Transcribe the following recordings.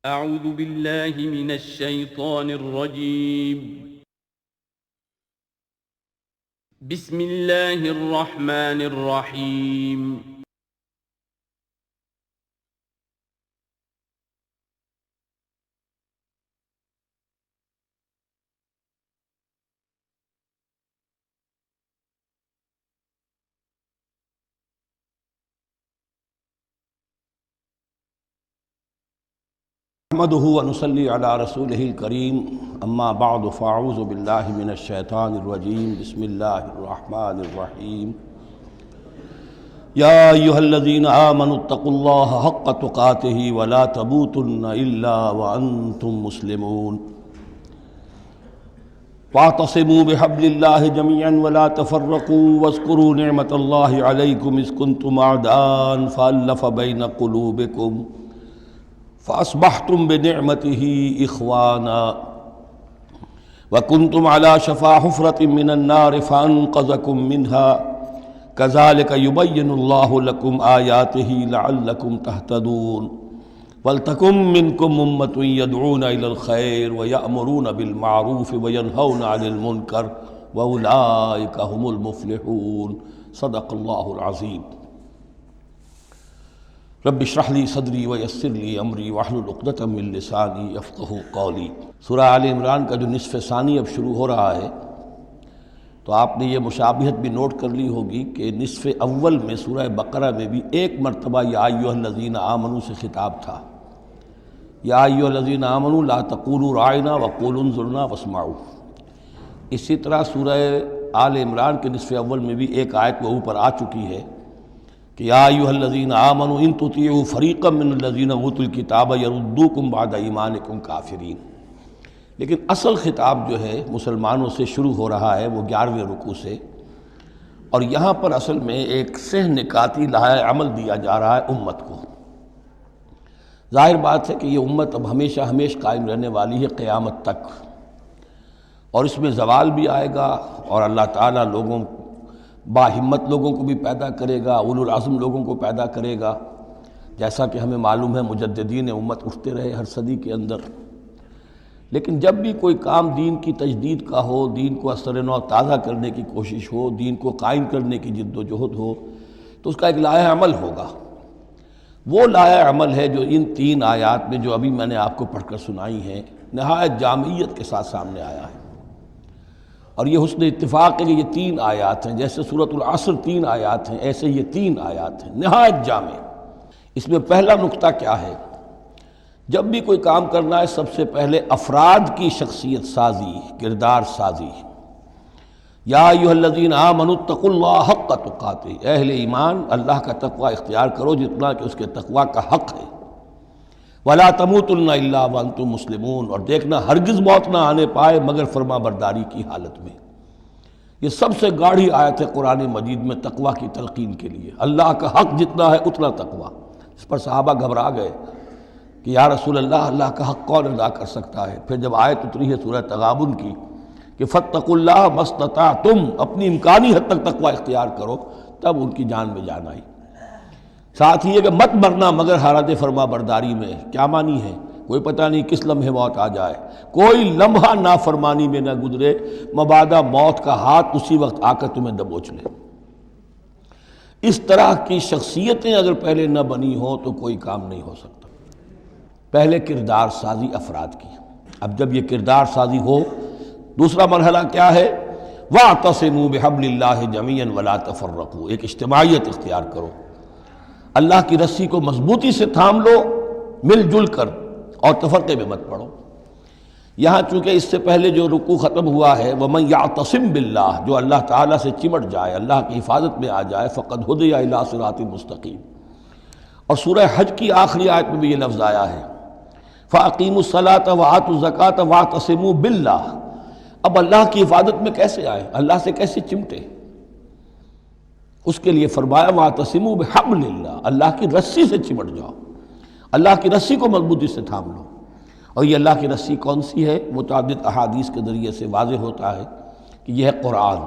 أعوذ بالله من الشيطان الرجيم. بسم الله الرحمن الرحيم. نحمده ونصلي على رسوله الكريم اما بعد فاعوذ بالله من الشيطان الرجيم بسم الله الرحمن الرحيم يا ايها الذين آمنوا اتقوا الله حق تقاته ولا تموتن الا وانتم مسلمون واعتصموا بحبل الله جميعا ولا تفرقوا واذكروا نعمة الله عليكم اذ كنتم اعداء فألف بين قلوبكم فأصبحتم بنعمته إخوانا وكنتم على شفا حفرة من النار فأنقذكم منها كذلك يبين الله لكم آياته لعلكم تهتدون ولتكن منكم أمة يدعون إلى الخير ويأمرون بالمعروف وينهون عن المنكر وأولئك هم المفلحون صدق الله العظيم رب اشرح لي صدری ویسر لی امری واحلل عقدۃ من لسانی یفقہوا قولی۔ سورہ آل عمران کا جو نصف ثانی اب شروع ہو رہا ہے تو آپ نے یہ مشابہت بھی نوٹ کر لی ہوگی کہ نصف اول میں سورہ بقرہ میں بھی ایک مرتبہ یا ایھا الذین آمنوا سے خطاب تھا، یا ایھا الذین آمنوا لا تقولوا راعنا وقولوا انظرنا واسمعوا۔ اسی طرح سورہ آل عمران کے نصف اول میں بھی ایک آیت وہ اوپر آ چکی ہے کہ یا ایھا الذین آمنوا ان تطیعوا فریقا من الذین اوتوا الکتاب یردوکم بعد ایمانکم کافرین۔ لیکن اصل خطاب جو ہے مسلمانوں سے شروع ہو رہا ہے وہ 11ویں رکوع سے، اور یہاں پر اصل میں ایک سہ نکاتی لائحہ عمل دیا جا رہا ہے امت کو۔ ظاہر بات ہے کہ یہ امت اب ہمیشہ قائم رہنے والی ہے قیامت تک، اور اس میں زوال بھی آئے گا، اور اللہ تعالیٰ لوگوں با ہمت لوگوں کو بھی پیدا کرے گا، اولو العزم لوگوں کو پیدا کرے گا، جیسا کہ ہمیں معلوم ہے مجددین امت اٹھتے رہے ہر صدی کے اندر۔ لیکن جب بھی کوئی کام دین کی تجدید کا ہو، دین کو اثر نو تازہ کرنے کی کوشش ہو، دین کو قائم کرنے کی جد و جہد ہو، تو اس کا ایک لائحہ عمل ہوگا۔ وہ لائحہ عمل ہے جو ان 3 آیات میں جو ابھی میں نے آپ کو پڑھ کر سنائی ہیں نہایت جامعیت کے ساتھ سامنے آیا ہے۔ اور یہ حسن اتفاق ہے کہ یہ 3 آیات ہیں، جیسے سورۃ العصر 3 آیات ہیں، ایسے یہ 3 آیات ہیں نہایت جامع۔ اس میں پہلا نقطہ کیا ہے؟ جب بھی کوئی کام کرنا ہے سب سے پہلے افراد کی شخصیت سازی، کردار سازی۔ یا ایھا الذین آمنوا اتقوا اللہ حق تقاتہ، اہل ایمان اللہ کا تقوی اختیار کرو جتنا کہ اس کے تقوی کا حق ہے۔ وَلَا تَمُوتُنَّ إِلَّا وَأَنْتُمْ مُسْلِمُونَ، اور دیکھنا ہرگز موت نہ آنے پائے مگر فرما برداری کی حالت میں۔ یہ سب سے گاڑھی آیت ہے قرآن مجید میں تقوی کی تلقین کے لیے۔ اللہ کا حق جتنا ہے اتنا تقوی۔ اس پر صحابہ گھبرا گئے کہ یا رسول اللہ کا حق کون ادا کر سکتا ہے؟ پھر جب آیت اتری ہے سورہ تغابن کی کہ فاتقوا اللہ ما استطعتم، اپنی امکانی حد تک تقوی اختیار کرو، تب ان کی جان میں جان آئی۔ ساتھ ہی ہے کہ مت مرنا مگر حالت فرما برداری میں۔ کیا معنی ہے؟ کوئی پتہ نہیں کس لمحے موت آ جائے، کوئی لمحہ نافرمانی میں نہ گزرے مبادا موت کا ہاتھ اسی وقت آ کر تمہیں دبوچ لے۔ اس طرح کی شخصیتیں اگر پہلے نہ بنی ہوں تو کوئی کام نہیں ہو سکتا۔ پہلے کردار سازی افراد کی۔ اب جب یہ کردار سازی ہو، دوسرا مرحلہ کیا ہے؟ وَاعْتَصِمُوا بِحَبْلِ اللَّهِ جَمِيعًا وَلَا تَفَرَّقُوا، ایک اجتماعیت اختیار کرو، اللہ کی رسی کو مضبوطی سے تھام لو مل جل کر، اور تفرقے میں مت پڑو۔ یہاں چونکہ اس سے پہلے جو رکوع ختم ہوا ہے وَمَن يَعْتَصِم بِاللَّهِ، جو اللہ تعالیٰ سے چمٹ جائے، اللہ کی حفاظت میں آ جائے، فَقَدْ هُدِیَ إِلَىٰ صِرَاطٍ مُسْتَقِيمٍ۔ اور سورہ حج کی آخری آیت میں بھی یہ لفظ آیا ہے فَأَقِیمُوا الصَّلَاةَ وَآتُوا الزَّکَاةَ وَاعْتَصِمُوا بِاللَّهِ۔ اب اللہ کی حفاظت میں کیسے آئے؟ اللہ سے کیسے چمٹے؟ اس کے لیے فرمایا وَاعْتَصِمُوا بِحَبْلِ اللَّهِ، اللہ کی رسی سے چمٹ جاؤ، اللہ کی رسی کو مضبوطی سے تھام لو۔ اور یہ اللہ کی رسی کون سی ہے؟ متعدد احادیث کے ذریعے سے واضح ہوتا ہے کہ یہ ہے قرآن۔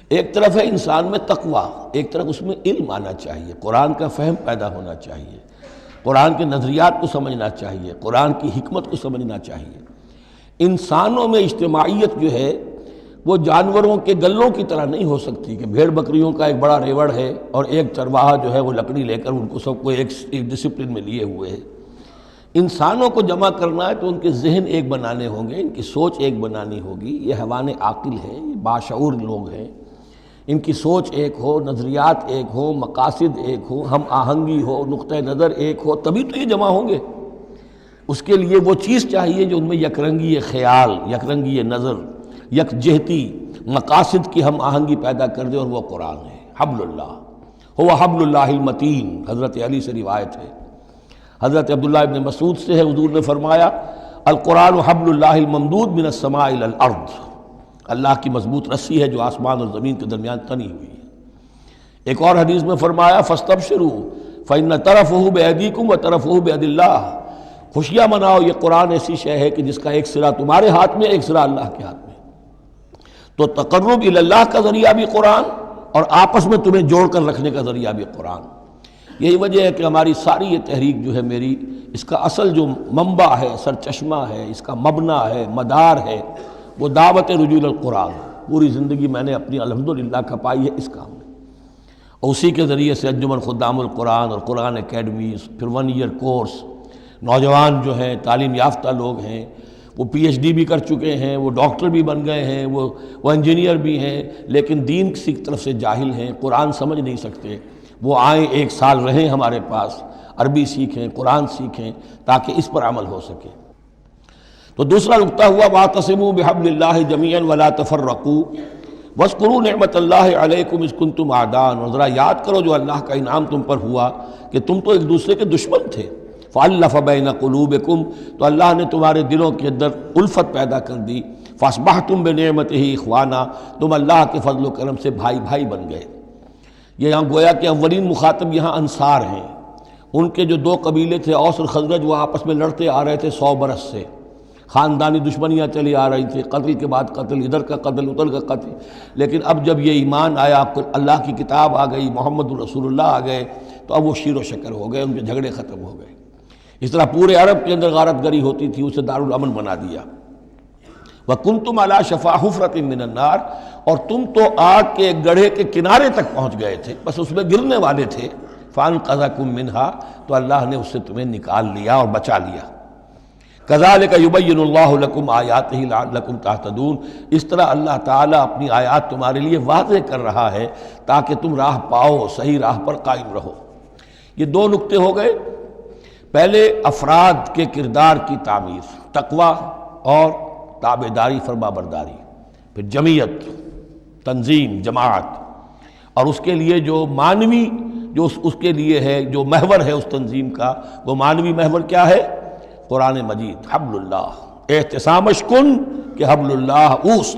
ایک طرف ہے انسان میں تقوی، ایک طرف اس میں علم آنا چاہیے، قرآن کا فہم پیدا ہونا چاہیے۔ قرآن کے نظریات کو سمجھنا چاہیے، قرآن کی حکمت کو سمجھنا چاہیے۔ انسانوں میں اجتماعیت جو ہے وہ جانوروں کے گلوں کی طرح نہیں ہو سکتی کہ بھیڑ بکریوں کا ایک بڑا ریوڑ ہے اور ایک چرواہا جو ہے وہ لکڑی لے کر ان کو سب کو ایک ڈسپلن میں لیے ہوئے ہے۔ انسانوں کو جمع کرنا ہے تو ان کے ذہن ایک بنانے ہوں گے، ان کی سوچ ایک بنانی ہوگی۔ یہ حیوان عاقل ہیں، یہ باشعور لوگ ہیں، ان کی سوچ ایک ہو، نظریات ایک ہو، مقاصد ایک ہو، ہم آہنگی ہو، نقطہ نظر ایک ہو، تبھی تو یہ جمع ہوں گے۔ اس کے لیے وہ چیز چاہیے جو ان میں یکرنگی خیال، یکرنگی نظر، یکجہتی مقاصد کی ہم آہنگی پیدا کر دے، اور وہ قرآن ہے۔ حبل اللہ هو حبل اللہ المتین، حضرت علی سے روایت ہے۔ حضرت عبداللہ ابن مسعود سے ہے، حضور نے فرمایا القرآن حبل اللہ الممدود من السماء الی الارض، اللہ کی مضبوط رسی ہے جو آسمان اور زمین کے درمیان تنی ہوئی ہے۔ ایک اور حدیث میں فرمایا فاستبشروا فإن طرفه بأيديكم وطرفه بيد اللہ، خوشیاں مناؤ، یہ قرآن ایسی شے ہے کہ جس کا ایک سرا تمہارے ہاتھ میں، ایک سرا اللہ کے ہاتھ میں۔ تو تقرب الی اللہ کا ذریعہ بھی قرآن، اور آپس میں تمہیں جوڑ کر رکھنے کا ذریعہ بھی قرآن۔ یہی وجہ ہے کہ ہماری ساری یہ تحریک جو ہے میری، اس کا اصل جو منبع ہے، سرچشمہ ہے، اس کا مبنی ہے، مدار ہے، وہ دعوت رجوع القرآن۔ پوری زندگی میں نے اپنی الحمدللہ کھپائی ہے اس کام میں، اور اسی کے ذریعے سے انجمن خدام القرآن اور قرآن اکیڈمیز، پھر 1 ایئر کورس، نوجوان جو ہیں تعلیم یافتہ لوگ ہیں، وہ پی ایچ ڈی بھی کر چکے ہیں، وہ ڈاکٹر بھی بن گئے ہیں، وہ انجینئر بھی ہیں، لیکن دین کی طرف سے جاہل ہیں، قرآن سمجھ نہیں سکتے۔ وہ آئیں، 1 سال رہیں ہمارے پاس، عربی سیکھیں، قرآن سیکھیں، تاکہ اس پر عمل ہو سکے۔ تو دوسرا نقطہ ہوا واعتصموا بحبل اللہ جميعا ولا تفرقوا واذکروا نعمت اللہ علیکم اذ کنتم اعداء، اور ذرا یاد کرو جو اللہ کا انعام تم پر ہوا کہ تم تو ایک دوسرے کے دشمن تھے۔ فالف بین قلوبکم، تو اللہ نے تمہارے دلوں کے اندر الفت پیدا کر دی۔ فاصبحتم بنعمتہ اخوانا، تم اللہ کے فضل و کرم سے بھائی بھائی بن گئے۔ یہ یہاں گویا کہ اولین مخاطب یہاں انصار ہیں۔ ان کے جو 2 قبیلے تھے اوس اور خزرج، وہ آپس میں لڑتے آ رہے تھے 100 برس سے، خاندانی دشمنیاں چلی آ رہی تھیں، قتل کے بعد قتل، ادھر کا قتل ادھر کا قتل۔ لیکن اب جب یہ ایمان آیا، اللہ کی کتاب آ گئی، محمد رسول اللہ آ گئے، تو اب وہ شیر و شکر ہو گئے، ان کے جھگڑے ختم ہو گئے۔ اس طرح پورے عرب کے اندر غارت گری ہوتی تھی، اسے دارالامن بنا دیا۔ وَكُنْتُمْ عَلَىٰ شَفَا حُفْرَةٍ مِّنَ النَّارِ، اور تم تو آگ کے گڑھے کے کنارے تک پہنچ گئے تھے، بس اس میں گرنے والے تھے۔ فَأَنْقَذَكُم مِّنْهَا، تو اللہ نے اس سے تمہیں نکال لیا اور بچا لیا۔ كَذَلِكَ يُبَيِّنُ اللَّهُ لَكُمْ آيَاتِهِ لَعَلَّكُمْ تَهْتَدُونَ، اس طرح اللہ تعالیٰ اپنی آیات تمہارے لیے واضح کر رہا ہے تاکہ تم راہ پاؤ، صحیح راہ پر قائم رہو۔ یہ 2 نقطے ہو گئے۔ پہلے افراد کے کردار کی تعمیر، تقوی اور تابعداری، فرما برداری، پھر جمعیت، تنظیم، جماعت، اور اس کے لیے جو معنوی، جو اس کے لیے ہے، جو محور ہے اس تنظیم کا، وہ معنوی محور کیا ہے؟ قرآن مجید، حبل اللہ، اعتصامش کن کہ حبل اللہ اوست،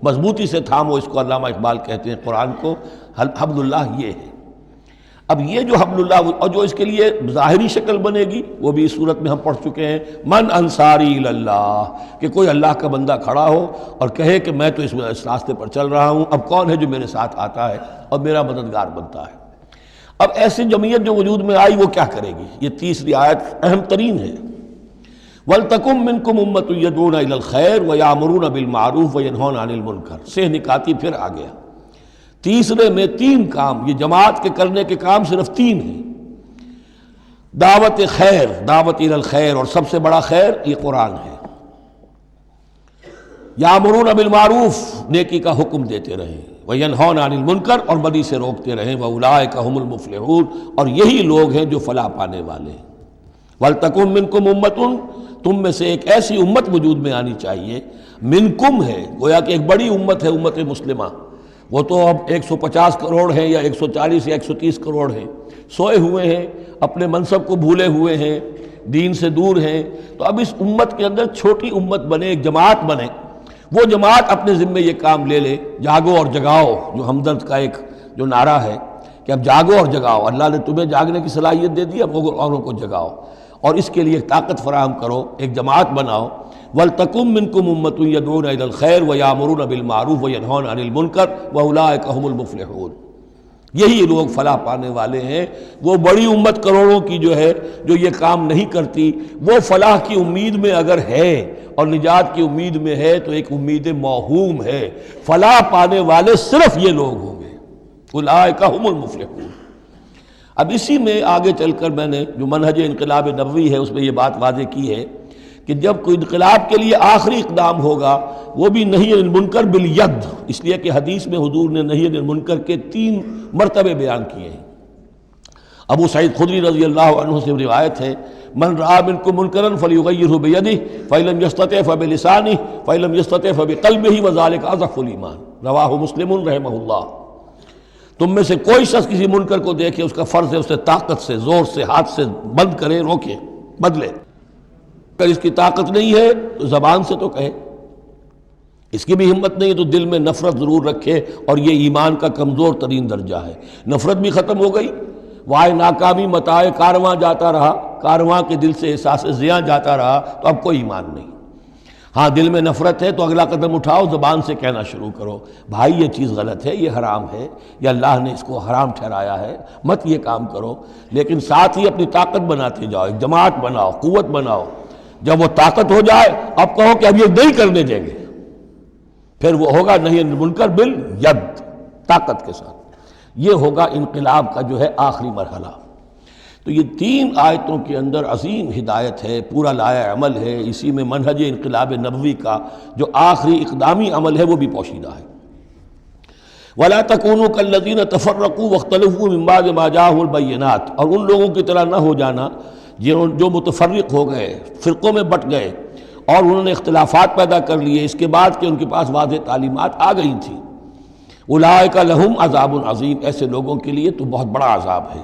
مضبوطی سے تھامو، اس کو علامہ اقبال کہتے ہیں قرآن کو، حبل اللہ یہ ہے۔ اب یہ جو حبل اللہ، اور جو اس کے لیے ظاہری شکل بنے گی، وہ بھی اس صورت میں ہم پڑھ چکے ہیں، من انصاری الی اللہ، کہ کوئی اللہ کا بندہ کھڑا ہو اور کہے کہ میں تو اس راستے پر چل رہا ہوں، اب کون ہے جو میرے ساتھ آتا ہے اور میرا مددگار بنتا ہے۔ اب ایسی جمعیت جو وجود میں آئی وہ کیا کرے گی؟ یہ تیسری آیت اہم ترین ہے۔ وَلْتَكُن مِّنكُمْ أُمَّةٌ يَدْعُونَ إِلَى الْخَيْرِ وَيَأْمُرُونَ بِالْمَعْرُوفِ وَيَنْهَوْنَ عَنِ الْمُنكَرِ، سے نکاتی پھر آ گیا۔ تیسرے میں 3 کام، یہ جماعت کے کرنے کے کام صرف 3 ہیں۔ دعوت خیر، دعوت الی الخیر، اور سب سے بڑا خیر یہ قرآن ہے۔ یامرون بالمعروف، نیکی کا حکم دیتے رہیں، وینہون عن المنکر، اور بدی سے روکتے رہیں، واولئک ھم المفلحون، اور یہی لوگ ہیں جو فلاح پانے والے ہیں۔ ولتکن منکم امۃ، تم میں سے ایک ایسی امت وجود میں آنی چاہیے، منکم ہے، گویا کہ ایک بڑی امت ہے، امت مسلمہ۔ وہ تو اب 150 کروڑ ہیں یا 140 یا 130 کروڑ ہیں، سوئے ہوئے ہیں، اپنے منصب کو بھولے ہوئے ہیں، دین سے دور ہیں۔ تو اب اس امت کے اندر چھوٹی امت بنے، ایک جماعت بنے، وہ جماعت اپنے ذمے یہ کام لے لے، جاگو اور جگاؤ، جو ہمدرد کا ایک جو نعرہ ہے کہ اب جاگو اور جگاؤ، اللہ نے تمہیں جاگنے کی صلاحیت دے دی، اب اوروں کو جگاؤ، اور اس کے لیے طاقت فراہم کرو، ایک جماعت بناؤ۔ وَلْتَكُن مِّنكُمْ أُمَّةٌ يَدْعُونَ إِلَى الْخَيْرِ وَيَأْمُرُونَ بِالْمَعْرُوفِ وَيَنْهَوْنَ عَنِ الْمُنكَرِ وَأُولَٰئِكَ هُمُ الْمُفْلِحُونَ۔ یہی لوگ فلاح پانے والے ہیں۔ وہ بڑی امت کروڑوں کی جو ہے جو یہ کام نہیں کرتی، وہ فلاح کی امید میں اگر ہے اور نجات کی امید میں ہے تو ایک امید موہوم ہے۔ فلاح پانے والے صرف یہ لوگ ہوں گے، اولئک ھم المفلحون۔ اب اسی میں آگے چل کر میں نے جو منہج انقلاب نبوی ہے اس میں یہ بات واضح کی ہے کہ جب کوئی انقلاب کے لیے آخری اقدام ہوگا وہ بھی نہی عن المنکر بالید، اس لیے کہ حدیث میں حضور نے نہی عن المنکر کے 3 مرتبے بیان کیے ہیں۔ ابو سعید خدری رضی اللہ عنہ سے روایت ہے، من رآ منکم منکرا فلیغیرہ بیدہ فإن لم یستطع فبلسانہ فإن لم یستطع فبقلبہ وذلک اضعف الایمان، رواہ مسلم رحمہ اللہ۔ تم میں سے کوئی شخص کسی منکر کو دیکھے، اس کا فرض ہے اسے طاقت سے، زور سے، ہاتھ سے بند کرے، روکے، بدلے۔ اگر اس کی طاقت نہیں ہے تو زبان سے تو کہے، اس کی بھی ہمت نہیں ہے تو دل میں نفرت ضرور رکھے، اور یہ ایمان کا کمزور ترین درجہ ہے۔ نفرت بھی ختم ہو گئی، وائے ناکامی متاع کارواں جاتا رہا، کارواں کے دل سے احساس زیاں جاتا رہا تو اب کوئی ایمان نہیں۔ ہاں دل میں نفرت ہے تو اگلا قدم اٹھاؤ، زبان سے کہنا شروع کرو، بھائی یہ چیز غلط ہے، یہ حرام ہے، یا اللہ نے اس کو حرام ٹھہرایا ہے، مت یہ کام کرو۔ لیکن ساتھ ہی اپنی طاقت بناتے جاؤ، ایک جماعت بناؤ، قوت بناؤ۔ جب وہ طاقت ہو جائے اب کہو کہ اب یہ نہیں کرنے دیں گے، پھر وہ ہوگا نہی عن المنکر بالید، طاقت کے ساتھ۔ یہ ہوگا انقلاب کا جو ہے آخری مرحلہ۔ تو یہ 3 آیتوں کے اندر عظیم ہدایت ہے، پورا لایا عمل ہے، اسی میں منہج انقلاب نبوی کا جو آخری اقدامی عمل ہے وہ بھی پوشیدہ ہے۔ وَلَا تَكُونُوا كَالَّذِينَ تَفَرَّقُوا وَاخْتَلَفُوا مِن بَعْدِ مَا جَاءَهُمُ الْبَيِّنَاتُ، اور ان لوگوں کی طرح نہ ہو جانا جو متفرق ہو گئے، فرقوں میں بٹ گئے اور انہوں نے اختلافات پیدا کر لیے اس کے بعد کہ ان کے پاس واضح تعلیمات آ گئی تھیں۔ اولئک لہم عذاب عظیم، ایسے لوگوں کے لیے تو بہت بڑا عذاب ہے۔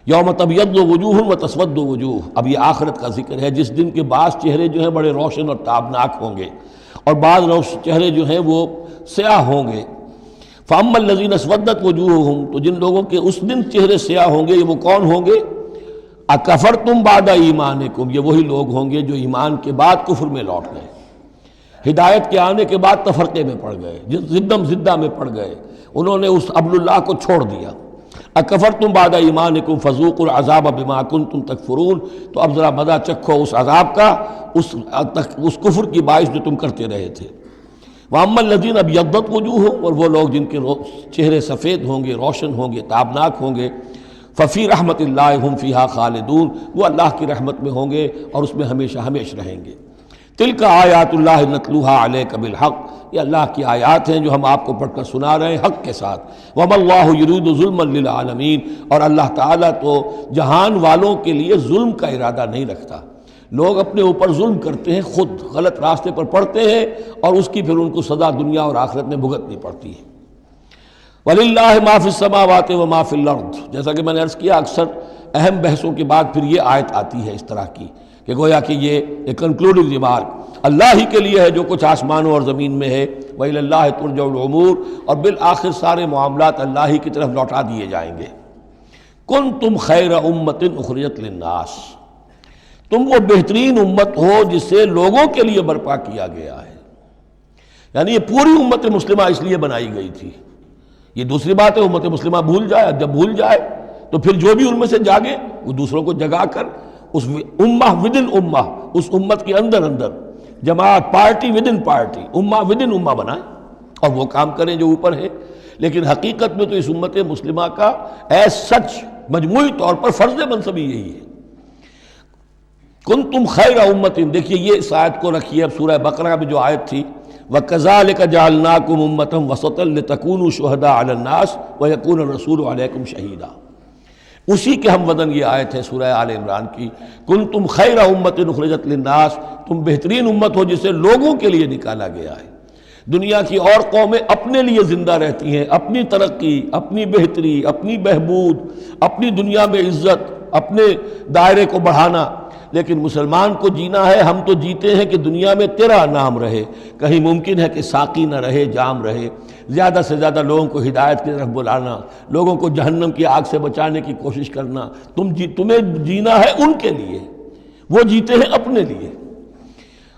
یوم تبیض وجوہ وتسود وجوہ، اب یہ آخرت کا ذکر ہے، جس دن کے بعض چہرے جو ہیں بڑے روشن اور تابناک ہوں گے اور بعض چہرے جو ہیں وہ سیاہ ہوں گے۔ فاما الذین اسودت وجوہہم، تو جن لوگوں کے اس دن چہرے سیاہ ہوں گے وہ کون ہوں گے؟ اکفرتم بعد ایمانکم، یہ وہی لوگ ہوں گے جو ایمان کے بعد کفر میں لوٹ گئے، ہدایت کے آنے کے بعد تفرقے میں پڑ گئے، زدم زدہ میں پڑ گئے، انہوں نے اس عبد اللہ کو چھوڑ دیا۔ اکفرتم بعد ایمانکم فذوقوا العذاب بما کنتم تکفرون، تو اب ذرا مزہ چکھو اس عذاب کا، اس کفر کی باعث جو تم کرتے رہے تھے۔ واما الذین ابیضت وجوہہم، اور وہ لوگ جن کے چہرے سفید ہوں گے، روشن ہوں گے، تابناک ہوں گے، ففی رحمت اللہ ہم فیہا خالدون، وہ اللہ کی رحمت میں ہوں گے اور اس میں ہمیشہ ہمیشہ رہیں گے۔ تلک آیات اللہ نتلوہا علیک بالحق، یہ اللہ کی آیات ہیں جو ہم آپ کو پڑھ کر سنا رہے ہیں حق کے ساتھ۔ وما اللہ یرید ظلما للعالمین، اور اللہ تعالیٰ تو جہان والوں کے لیے ظلم کا ارادہ نہیں رکھتا۔ لوگ اپنے اوپر ظلم کرتے ہیں، خود غلط راستے پر پڑتے ہیں اور اس کی پھر ان کو سزا دنیا اور آخرت میں بھگتنی پڑتی ہے۔ وَلِلَّهِ مَا فِي السَّمَاوَاتِ وَمَا فِي الْأَرْضِ، جیسا کہ میں نے عرض کیا اکثر اہم بحثوں کے بعد پھر یہ آیت آتی ہے اس طرح کی کہ گویا کہ یہ ایک کنکلوڈنگ ریمارک، اللہ ہی کے لیے ہے جو کچھ آسمانوں اور زمین میں ہے، وَإِلَى اللَّهِ تُرْجَعُ الْأُمُورُ، اور بالآخر سارے معاملات اللہ ہی کی طرف لوٹا دیے جائیں گے۔ كُنْتُمْ خَيْرَ أُمَّةٍ أُخْرِجَتْ لِلنَّاسِ، تم وہ بہترین امت ہو جسے لوگوں کے لیے برپا کیا گیا ہے، یعنی یہ پوری امت مسلمہ اس لیے بنائی گئی تھی۔ یہ دوسری بات ہے امت مسلمہ بھول جائے، جب بھول جائے تو پھر جو بھی ان میں سے جاگے وہ دوسروں کو جگا کر اس امہ ودن امہ، اس امت کے اندر اندر جماعت، پارٹی ودن پارٹی، امہ ودن امہ بنائیں اور وہ کام کریں جو اوپر ہے۔ لیکن حقیقت میں تو اس امت مسلمہ کا ایز سچ مجموعی طور پر فرض منصبی یہی ہے۔ کنتم خیر امت، دیکھیے یہ اس آیت کو رکھیے اب سورہ بقرہ میں جو آیت تھی، وَكَذَلِكَ جَعَلْنَاكُمْ أُمَّةً وَسَطًا لِتَكُونُوا شُهَدَاءَ عَلَى النَّاسِ وَيَكُونَ الرَّسُولُ عَلَيْكُمْ شَهِيدًا، اسی کے ہم وزن یہ آیت ہے سورہ آل عمران کی، کنتم خیر امت اخرجت للناس، تم بہترین امت ہو جسے لوگوں کے لیے نکالا گیا ہے۔ دنیا کی اور قومیں اپنے لیے زندہ رہتی ہیں، اپنی ترقی، اپنی بہتری، اپنی بہبود، اپنی دنیا میں عزت، اپنے دائرے کو بڑھانا، لیکن مسلمان کو جینا ہے، ہم تو جیتے ہیں کہ دنیا میں تیرا نام رہے، کہیں ممکن ہے کہ ساقی نہ رہے، جام رہے، زیادہ سے زیادہ لوگوں کو ہدایت کی طرف بلانا، لوگوں کو جہنم کی آگ سے بچانے کی کوشش کرنا، تمہیں جینا ہے ان کے لیے، وہ جیتے ہیں اپنے لیے۔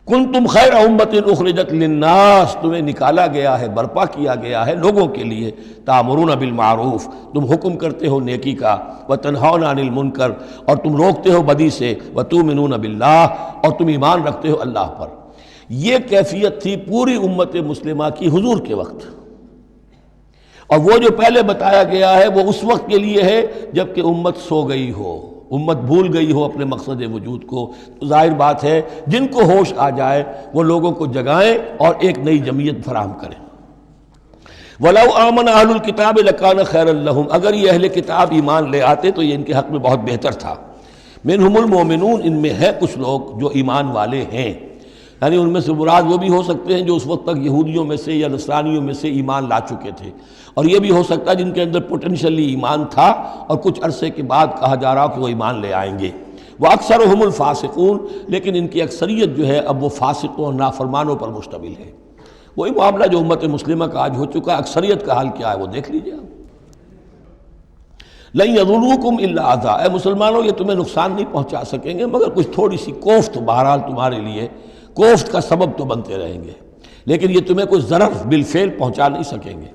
کنتم خیر امت اخرجت للناس، تمہیں نکالا گیا ہے، برپا کیا گیا ہے لوگوں کے لیے، تامرون بالمعروف، تم حکم کرتے ہو نیکی کا، وتنہون عن المنکر، اور تم روکتے ہو بدی سے، وتؤمنون باللہ، اور تم ایمان رکھتے ہو اللہ پر۔ یہ کیفیت تھی پوری امت مسلمہ کی حضور کے وقت، اور وہ جو پہلے بتایا گیا ہے وہ اس وقت کے لیے ہے جب کہ امت سو گئی ہو، امت بھول گئی ہو اپنے مقصد وجود کو۔ تو ظاہر بات ہے جن کو ہوش آ جائے وہ لوگوں کو جگائیں اور ایک نئی جمعیت فراہم کریں۔ وَلَوْ آمَنَ أَهْلُ الْكِتَابِ لَكَانَ خَيْرًا لَهُمْ، اگر یہ اہل کتاب ایمان لے آتے تو یہ ان کے حق میں بہت بہتر تھا۔ مِنْهُمُ الْمُؤْمِنُونَ، ان میں ہے کچھ لوگ جو ایمان والے ہیں، یعنی ان میں سے مراد وہ بھی ہو سکتے ہیں جو اس وقت تک یہودیوں میں سے یا نصرانیوں میں سے ایمان لا چکے تھے، اور یہ بھی ہو سکتا ہے جن کے اندر پوٹینشلی ایمان تھا اور کچھ عرصے کے بعد کہا جا رہا کہ وہ ایمان لے آئیں گے۔ وَأَكْثَرُهُمُ الْفَاسِقُونَ، لیکن ان کی اکثریت جو ہے اب وہ فاسقوں اور نافرمانوں پر مشتمل ہے۔ وہی معاملہ جو امت مسلمہ کا آج ہو چکا، اکثریت کا حال کیا ہے وہ دیکھ لیجیے آپ۔ لَن يَضُرُّوكُمْ إِلَّا أَذًى، اے مسلمانوں یہ تمہیں نقصان نہیں پہنچا سکیں گے مگر کچھ تھوڑی سی کوفت، بہرحال تمہارے لیے کوفت کا سبب تو بنتے رہیں گے، لیکن یہ تمہیں کوئی ضرر بالفعل پہنچا نہیں سکیں گے۔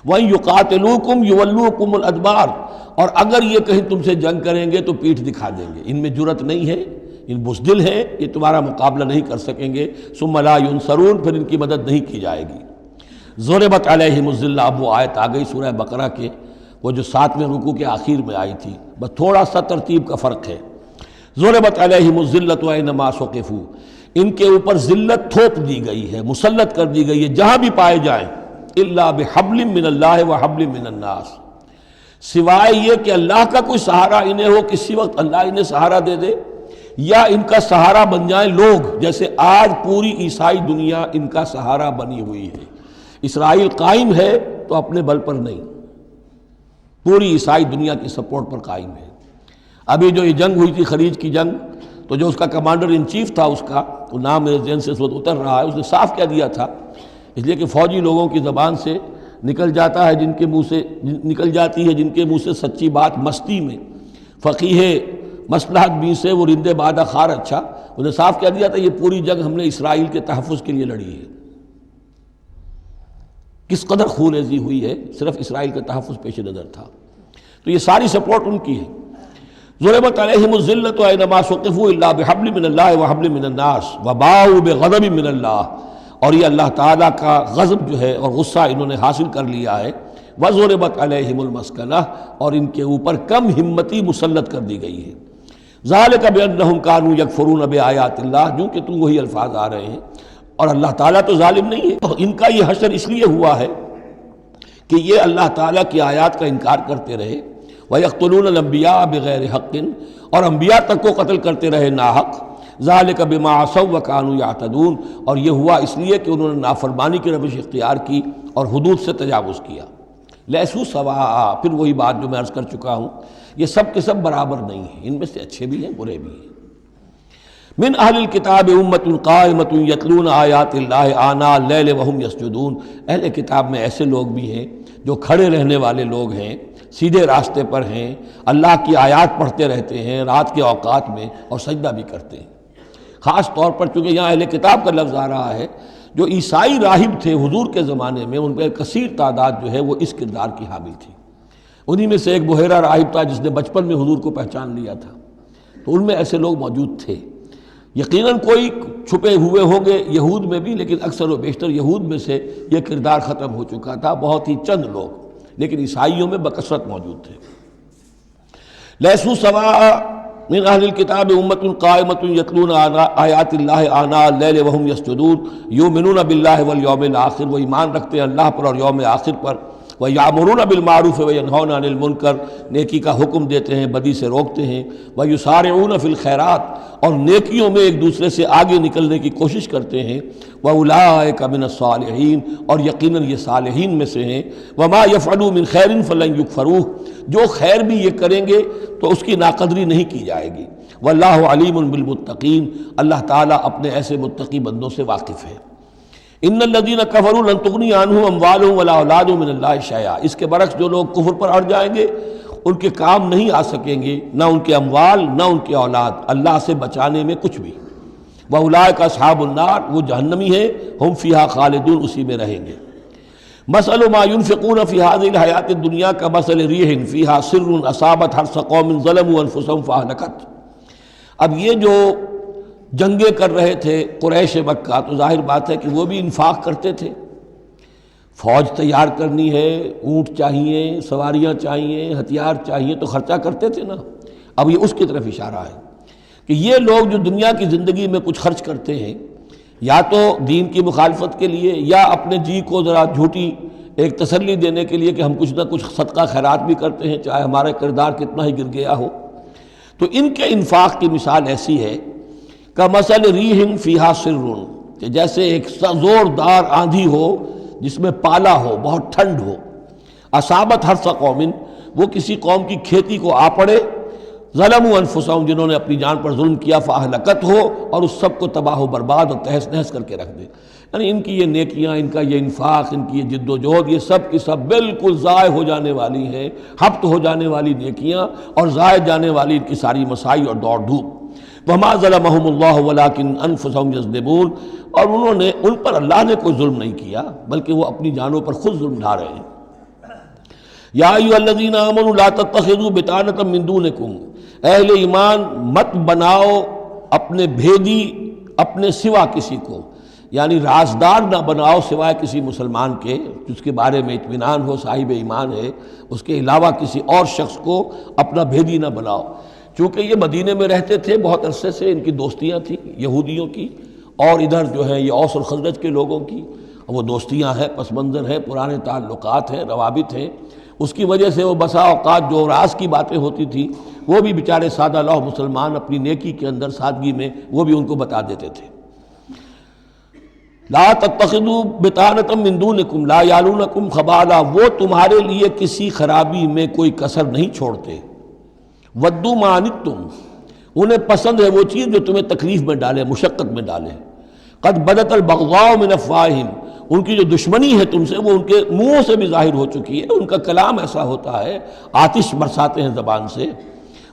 وَإِن يُقَاتِلُوكُمْ يُوَلُّوكُمُ الْأَدْبَارَ، اور اگر یہ کہیں تم سے جنگ کریں گے تو پیٹھ دکھا دیں گے، ان میں جرأت نہیں ہے، ان بزدل ہیں، یہ تمہارا مقابلہ نہیں کر سکیں گے۔ ثُمَّ لَا يُنصَرُونَ، پھر ان کی مدد نہیں کی جائے گی۔ ضُرِبَتْ عَلَيْهِمُ الذِّلَّةُ، اب وہ آیت آ گئی سورہ بقرہ کے وہ جو 7ویں رکوع کے آخر میں آئی تھی، بس تھوڑا سا ترتیب کا فرق ہے۔ ضُرِبَتْ عَلَيْهِمُ الذِّلَّةُ أَيْنَمَا ثُقِفُوا، ان کے اوپر ذلت تھوپ دی گئی ہے، مسلط کر دی گئی ہے جہاں بھی پائے جائیں، الا بحبل من اللہ وحبل من الناس، سوائے یہ کہ اللہ کا کوئی سہارا انہیں ہو، کسی وقت اللہ انہیں سہارا دے دے، یا ان کا سہارا بن جائیں لوگ، جیسے آج پوری عیسائی دنیا ان کا سہارا بنی ہوئی ہے۔ اسرائیل قائم ہے تو اپنے بل پر نہیں، پوری عیسائی دنیا کی سپورٹ پر قائم ہے۔ ابھی جو یہ جنگ ہوئی تھی خلیج کی جنگ، تو جو اس کا کمانڈر ان چیف تھا، اس کا وہ نام میرے ذہن سے اس وقت اتر رہا ہے، اس نے صاف کہہ دیا تھا، اس لیے کہ فوجی لوگوں کی زبان سے نکل جاتا ہے، جن کے منہ سے نکل جاتی ہے، جن کے منہ سے سچی بات مستی میں، فقیہ مصلحت بھی سے وہ رندے بادہ خار اچھا، انہوں نے صاف کہہ دیا تھا یہ پوری جنگ ہم نے اسرائیل کے تحفظ کے لیے لڑی ہے۔ کس قدر خون ریزی ہوئی ہے، صرف اسرائیل کا تحفظ پیش نظر تھا، تو یہ ساری سپورٹ ان کی ہے۔ ضربت علیہم الذلۃ اینما ثقفوا الا بحبل من اللہ وحبل من الناس وباؤوا بغضب من اللہ، اور یہ اللہ تعالیٰ کا غضب جو ہے اور غصہ انہوں نے حاصل کر لیا ہے۔ وضربت علیہم المسکنہ، اور ان کے اوپر کم ہمتی مسلط کر دی گئی ہے۔ ذالک بانہم کانوا یکفرون بآیات اللہ، جو کہ وہی الفاظ آ رہے ہیں، اور اللہ تعالیٰ تو ظالم نہیں ہے۔ ان کا یہ حشر اس لیے ہوا ہے کہ یہ اللہ تعالیٰ کی آیات کا انکار کرتے رہے، وَيَقْتُلُونَ الْأَنْبِيَاءَ بِغَيْرِ حَقٍّ، اور انبیاء تک کو قتل کرتے رہے ناحق۔ ذَلِكَ بِمَا عَصَوْا وَكَانُوا يَعْتَدُونَ، اور یہ ہوا اس لیے کہ انہوں نے نافرمانی کی روش اختیار کی اور حدود سے تجاوز کیا۔ لیسوا سواء، پھر وہی بات جو میں عرض کر چکا ہوں، یہ سب کے سب برابر نہیں ہیں، ان میں سے اچھے بھی ہیں برے بھی ہیں۔ من اہل الکتاب امۃ قائمۃ یتلون آیات اللہ آناء اللیل وہم یسجدون، اہل کتاب میں ایسے لوگ بھی ہیں جو کھڑے رہنے والے لوگ ہیں، سیدھے راستے پر ہیں، اللہ کی آیات پڑھتے رہتے ہیں رات کے اوقات میں اور سجدہ بھی کرتے ہیں۔ خاص طور پر چونکہ یہاں اہل کتاب کا لفظ آ رہا ہے، جو عیسائی راہب تھے حضور کے زمانے میں، ان پہ کثیر تعداد جو ہے وہ اس کردار کی حامل تھی۔ انہی میں سے ایک بحیرہ راہب تھا جس نے بچپن میں حضور کو پہچان لیا تھا، تو ان میں ایسے لوگ موجود تھے۔ یقیناً کوئی چھپے ہوئے ہوں گے یہود میں بھی، لیکن اکثر و بیشتر یہود میں سے یہ کردار ختم ہو چکا تھا، بہت ہی چند لوگ، لیکن عیسائیوں میں بکثرت موجود تھے۔ لیسوا سواء من اہل الکتاب امۃ قائمۃ یتلون آیات اللہ آناء اللیل وہم یسجدون یؤمنون باللہ والیوم الآخر، وہ ایمان رکھتے ہیں اللہ پر اور یوم آخر پر۔ وَيَأْمُرُونَ بِالْمَعْرُوفِ وَيَنْهَوْنَ عَنِ الْمُنْكَرِ، نیکی کا حکم دیتے ہیں بدی سے روکتے ہیں۔ وَيُسَارِعُونَ فِي الْخَيْرَاتِ، اور نیکیوں میں ایک دوسرے سے آگے نکلنے کی کوشش کرتے ہیں۔ وَأُولَٰئِكَ مِنَ الصَّالِحِينَ، اور یقیناً یہ صالحین میں سے ہیں۔ وَمَا يَفْعَلُوا مِنْ خَيْرٍ فَلَنْ يُكْفَرُوهُ، جو خیر بھی یہ کریں گے تو اس کی ناقدری نہیں کی جائے گی۔ وَاللَّهُ عَلِيمٌ بِالْمُتَّقِينَ، اللہ تعالیٰ اپنے ایسے متقی بندوں سے واقف ہے۔ ان الذین کفروا لن تغنی عنہم اموالہم ولا اولادہم من اللہ شیئا، اس کے برعکس جو لوگ کفر پر اڑ جائیں گے ان کے کام نہیں آ سکیں گے، نہ ان کے اموال نہ ان کے اولاد اللہ سے بچانے میں کچھ بھی۔ وَأُولَٰئِكَ أَصْحَابُ النَّارِ، وہ جہنمی ہیں، ہم فیہا خالدون، اسی میں رہیں گے۔ مثل ما ينفقون في هذه الحیات الدنیا كمثل ريح فيها سر اصابت حرث قوم ظلموا انفسهم فاهلكت۔ اب یہ جو جنگیں کر رہے تھے قریش مکہ، تو ظاہر بات ہے کہ وہ بھی انفاق کرتے تھے، فوج تیار کرنی ہے، اونٹ چاہیے، سواریاں چاہیے، ہتھیار چاہیے، تو خرچہ کرتے تھے نا۔ اب یہ اس کی طرف اشارہ ہے کہ یہ لوگ جو دنیا کی زندگی میں کچھ خرچ کرتے ہیں، یا تو دین کی مخالفت کے لیے، یا اپنے جی کو ذرا جھوٹی ایک تسلی دینے کے لیے کہ ہم کچھ نہ کچھ صدقہ خیرات بھی کرتے ہیں، چاہے ہمارا کردار کتنا ہی گر گیا ہو، تو ان کے انفاق کی مثال ایسی ہے کمثل ریح فیہا سر، کہ جیسے ایک زوردار آندھی ہو جس میں پالا ہو، بہت ٹھنڈ ہو، اصابت حرث قوم، وہ کسی قوم کی کھیتی کو آ پڑے، ظلموا انفسہم، جنہوں نے اپنی جان پر ظلم کیا، فاہلکت ہو، اور اس سب کو تباہ و برباد اور تہس نہس کر کے رکھ دے۔ یعنی ان کی یہ نیکیاں، ان کا یہ انفاق، ان کی یہ جد و جہد، یہ سب کی سب بالکل ضائع ہو جانے والی ہیں، ہبط ہو جانے والی نیکیاں، اور ضائع جانے والی ان کی ساری مساعی اور دوڑ دھوپ۔ وما ظلمهم اللہ ولکن انفسہم یظلمون، اور انہوں نے، ان پر اللہ نے کوئی ظلم نہیں کیا، بلکہ وہ اپنی جانوں پر خود ظلم ڈھا رہے ہیں۔ یا ایھا الذین آمنوا لا تتخذوا بطانۃ من دونکم، اہل ایمان مت بناؤ اپنے بھیدی اپنے سوا کسی کو، یعنی رازدار نہ بناؤ سوائے کسی مسلمان کے جس کے بارے میں اطمینان ہو، صاحب ایمان ہے، اس کے علاوہ کسی اور شخص کو اپنا بھیدی نہ بناؤ۔ چونکہ یہ مدینے میں رہتے تھے بہت عرصے سے، ان کی دوستیاں تھیں یہودیوں کی، اور ادھر جو ہے یہ اوس اور خزرج کے لوگوں کی، وہ دوستیاں ہیں، پس منظر ہیں، پرانے تعلقات ہیں، روابط ہیں، اس کی وجہ سے وہ بسا اوقات جو راز کی باتیں ہوتی تھی وہ بھی بیچارے سادہ لوح مسلمان اپنی نیکی کے اندر، سادگی میں، وہ بھی ان کو بتا دیتے تھے۔ لا تتخذوا بطانۃ من دونکم لا یعلونکم خبالا، وہ تمہارے لیے کسی خرابی میں کوئی کسر نہیں چھوڑتے۔ ودوا ما عنتم، انہیں پسند ہے وہ چیز جو تمہیں تکلیف میں ڈالے، مشقت میں ڈالے۔ قد بدت البغضاء من افواہہم، ان کی جو دشمنی ہے تم سے وہ ان کے منہوں سے بھی ظاہر ہو چکی ہے، ان کا کلام ایسا ہوتا ہے، آتش برساتے ہیں زبان سے۔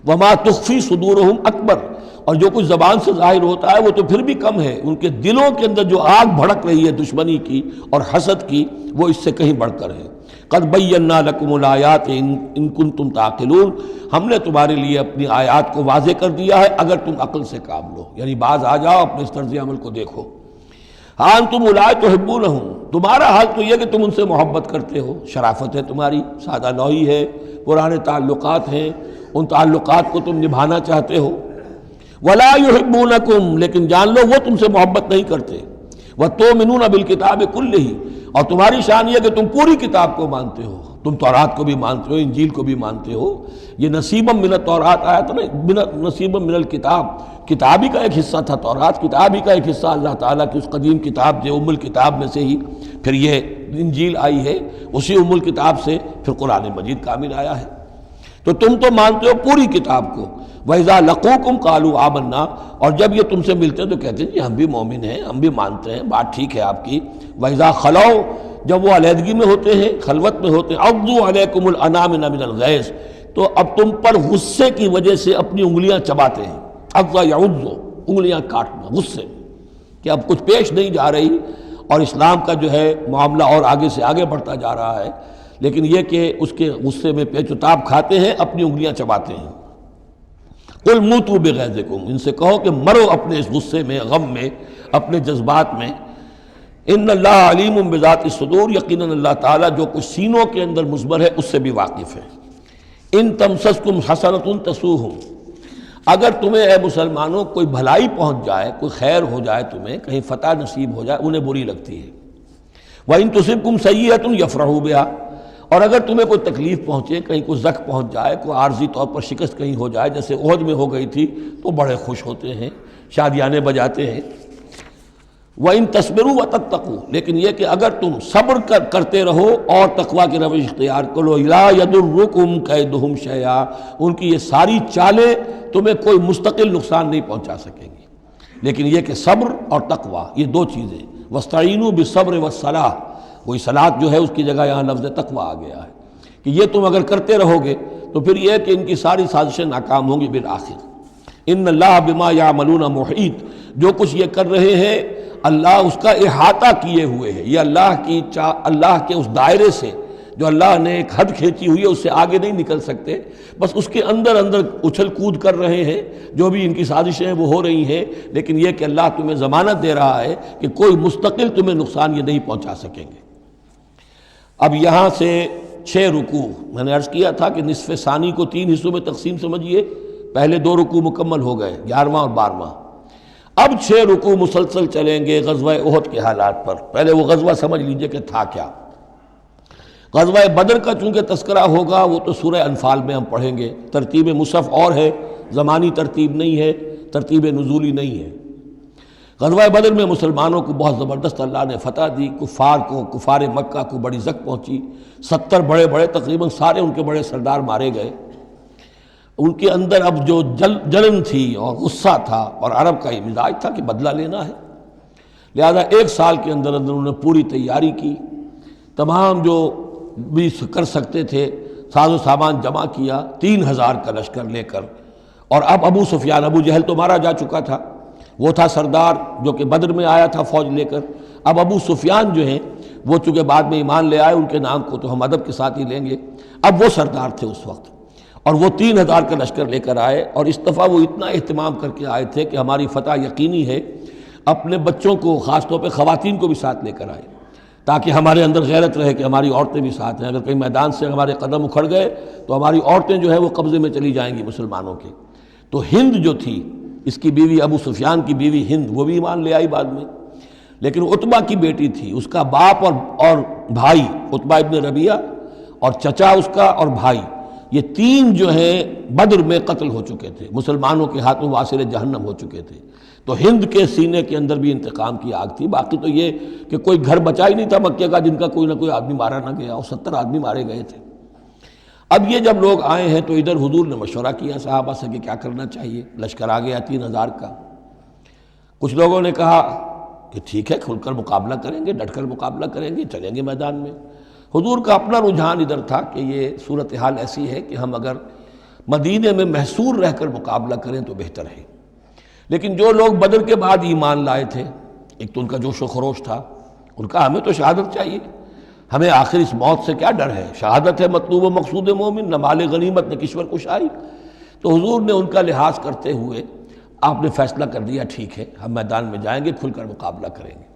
وما تخفی صدورہم اکبر، اور جو کچھ زبان سے ظاہر ہوتا ہے وہ تو پھر بھی کم ہے، ان کے دلوں کے اندر جو آگ بھڑک رہی ہے دشمنی کی اور حسد کی، وہ اس سے کہیں بڑھ کر ہے۔ قد بینا لکم الآیات ان کنتم تعقلون، ہم نے تمہارے لیے اپنی آیات کو واضح کر دیا ہے اگر تم عقل سے کام لو، یعنی باز آ جاؤ، اپنے اس طرز عمل کو دیکھو۔ ہاں انتم اولئک تحبونہم، تمہارا حال تو یہ کہ تم ان سے محبت کرتے ہو، شرافت ہے تمہاری، سادہ لوحی ہے، پرانے تعلقات ہیں، ان تعلقات کو تم نبھانا چاہتے ہو۔ ولا یحبونکم، لیکن جان لو وہ تم سے محبت نہیں کرتے۔ وتؤمنون بالکتاب کلہ، اور تمہاری شان یہ کہ تم پوری کتاب کو مانتے ہو، تم تورات کو بھی مانتے ہو، انجیل کو بھی مانتے ہو۔ یہ نصیبا من التورات آیا تھا نا، نصیبا من الکتاب، کتاب ہی کا ایک حصہ تھا تورات، کتاب ہی کا ایک حصہ اللہ تعالیٰ کی اس قدیم کتاب جو ام الکتاب میں سے ہی پھر یہ انجیل آئی ہے، اسی ام الکتاب سے پھر قرآن مجید کامل آیا ہے۔ تو تم تو مانتے ہو پوری کتاب کو۔ وَإِذَا لَقُوكُمْ قَالُوا آمَنَّا، اور جب یہ تم سے ملتے تو کہتے ہیں جی ہم بھی مومن ہیں، ہم بھی مانتے ہیں، بات ٹھیک ہے آپ کی۔ وَإِذَا خَلَوْا، جب وہ علیحدگی میں ہوتے ہیں، خلوت میں ہوتے ہیں، عَضُّوا عَلَيْكُمُ الْأَنَامِنَ مِنَ الْغَيْظِ، تو اب تم پر غصے کی وجہ سے اپنی انگلیاں چباتے ہیں۔ عَضَّ يَعُضُّ، انگلیاں کاٹنا، غصے کہ اب کچھ پیش نہیں جا رہی، اور اسلام کا جو ہے معاملہ اور آگے سے آگے بڑھتا جا رہا ہے، لیکن یہ کہ اس کے غصے میں پیچ و تاب کھاتے ہیں، اپنی انگلیاں چباتے ہیں۔ قل موتوا بغیظکم، ان سے کہو کہ مرو اپنے اس غصے میں، غم میں، اپنے جذبات میں۔ ان اللہ علیم بذات الصدور، یقیناً اللہ تعالیٰ جو کچھ سینوں کے اندر مضمر ہے اس سے بھی واقف ہے۔ ان تمسسکم حسنۃ تسؤہم، اگر تمہیں اے مسلمانوں کوئی بھلائی پہنچ جائے، کوئی خیر ہو جائے، تمہیں کہیں فتح نصیب ہو جائے، انہیں بری لگتی ہے۔ وَإِن تُصِبْكُمْ سَیِّئَةٌ یفرحوا بِہَا، اور اگر تمہیں کوئی تکلیف پہنچے، کہیں کوئی زخم پہنچ جائے، کوئی عارضی طور پر شکست کہیں ہو جائے، جیسے احد میں ہو گئی تھی، تو بڑے خوش ہوتے ہیں، شادیانے بجاتے ہیں۔ وَإِن تَصْبِرُوا وَتَتَّقُوا، لیکن یہ کہ اگر تم صبر کرتے رہو اور تقویٰ کی روش اختیار کرو، لَا يَضُرُّكُمْ كَيْدُهُمْ شَيْئًا، ان کی یہ ساری چالیں تمہیں کوئی مستقل نقصان نہیں پہنچا سکیں گی۔ لیکن یہ کہ صبر اور تقویٰ، یہ دو چیزیں، وَاسْتَعِینُوا بِالصَّبْرِ وَالصَّلَاةِ، وہی صلاۃ جو ہے اس کی جگہ یہاں لفظ تقویٰ آ گیا ہے کہ یہ تم اگر کرتے رہو گے تو پھر یہ کہ ان کی ساری سازشیں ناکام ہوں گی بالآخر۔ ان اللہ بما یعملون محیط، جو کچھ یہ کر رہے ہیں اللہ اس کا احاطہ کیے ہوئے ہے. یہ اللہ کے اس دائرے سے جو اللہ نے ایک حد کھینچی ہوئی ہے اس سے آگے نہیں نکل سکتے، بس اس کے اندر اندر اچھل کود کر رہے ہیں. جو بھی ان کی سازشیں ہیں وہ ہو رہی ہیں، لیکن یہ کہ اللہ تمہیں ضمانت دے رہا ہے کہ کوئی مستقل تمہیں نقصان یہ نہیں پہنچا سکیں گے. اب یہاں سے 6 رکوع، میں نے عرض کیا تھا کہ نصف ثانی کو 3 حصوں میں تقسیم سمجھیے. پہلے 2 رکوع مکمل ہو گئے، 11واں اور 12واں. اب 6 رکوع مسلسل چلیں گے غزوہ احد کے حالات پر. پہلے وہ غزوہ سمجھ لیجئے کہ تھا کیا. غزوہ بدر کا چونکہ تذکرہ ہوگا وہ تو سورہ انفال میں ہم پڑھیں گے. ترتیب مصحف اور ہے، زمانی ترتیب نہیں ہے، ترتیب نزولی نہیں ہے. غزوہ بدر میں مسلمانوں کو بہت زبردست اللہ نے فتح دی. کفار مکہ کو بڑی زک پہنچی. 70 بڑے تقریباً سارے ان کے بڑے سردار مارے گئے. ان کے اندر اب جو جلن تھی اور غصہ تھا، اور عرب کا یہ مزاج تھا کہ بدلہ لینا ہے، لہذا 1 سال کے اندر انہوں نے پوری تیاری کی. تمام جو بھی کر سکتے تھے ساز و سامان جمع کیا، 3000 کا لشکر لے کر. اور اب ابو سفیان، ابو جہل تو مارا جا چکا تھا، وہ تھا سردار جو کہ بدر میں آیا تھا فوج لے کر. اب ابو سفیان جو ہیں وہ چونکہ بعد میں ایمان لے آئے، ان کے نام کو تو ہم ادب کے ساتھ ہی لیں گے. اب وہ سردار تھے اس وقت، اور وہ 3000 کا لشکر لے کر آئے. اور اس دفعہ وہ اتنا اہتمام کر کے آئے تھے کہ ہماری فتح یقینی ہے. اپنے بچوں کو، خاص طور پہ خواتین کو بھی ساتھ لے کر آئے تاکہ ہمارے اندر غیرت رہے کہ ہماری عورتیں بھی ساتھ ہیں. اگر کہیں میدان سے ہمارے قدم اکھڑ گئے تو ہماری عورتیں جو ہیں وہ قبضے میں چلی جائیں گی مسلمانوں کے. تو ہند جو تھی، اس کی بیوی، ابو سفیان کی بیوی ہند، وہ بھی ایمان لے آئی بعد میں. لیکن عتبہ کی بیٹی تھی، اس کا باپ اور بھائی عتبہ ابن ربیعہ، اور چچا اس کا اور بھائی، یہ 3 جو ہیں بدر میں قتل ہو چکے تھے، مسلمانوں کے ہاتھوں واسر جہنم ہو چکے تھے. تو ہند کے سینے کے اندر بھی انتقام کی آگ تھی. باقی تو یہ کہ کوئی گھر بچا ہی نہیں تھا مکے کا جن کا کوئی نہ کوئی آدمی مارا نہ گیا، اور 70 آدمی مارے گئے تھے. اب یہ جب لوگ آئے ہیں تو ادھر حضور نے مشورہ کیا صحابہ سے کہ کیا کرنا چاہیے. لشکر آ گیا 3000 کا. کچھ لوگوں نے کہا کہ ٹھیک ہے، کھل کر مقابلہ کریں گے، ڈٹ کر مقابلہ کریں گے، چلیں گے میدان میں. حضور کا اپنا رجحان ادھر تھا کہ یہ صورتحال ایسی ہے کہ ہم اگر مدینے میں محصور رہ کر مقابلہ کریں تو بہتر ہے. لیکن جو لوگ بدر کے بعد ایمان لائے تھے، ایک تو ان کا جوش و خروش تھا، ان کا ہمیں تو شہادت چاہیے، ہمیں آخر اس موت سے کیا ڈر ہے، شہادت ہے مطلوب و مقصود مومن، نہ مال غنیمت نہ کشور کشائی. تو حضور نے ان کا لحاظ کرتے ہوئے آپ نے فیصلہ کر دیا ٹھیک ہے ہم میدان میں جائیں گے، کھل کر مقابلہ کریں گے.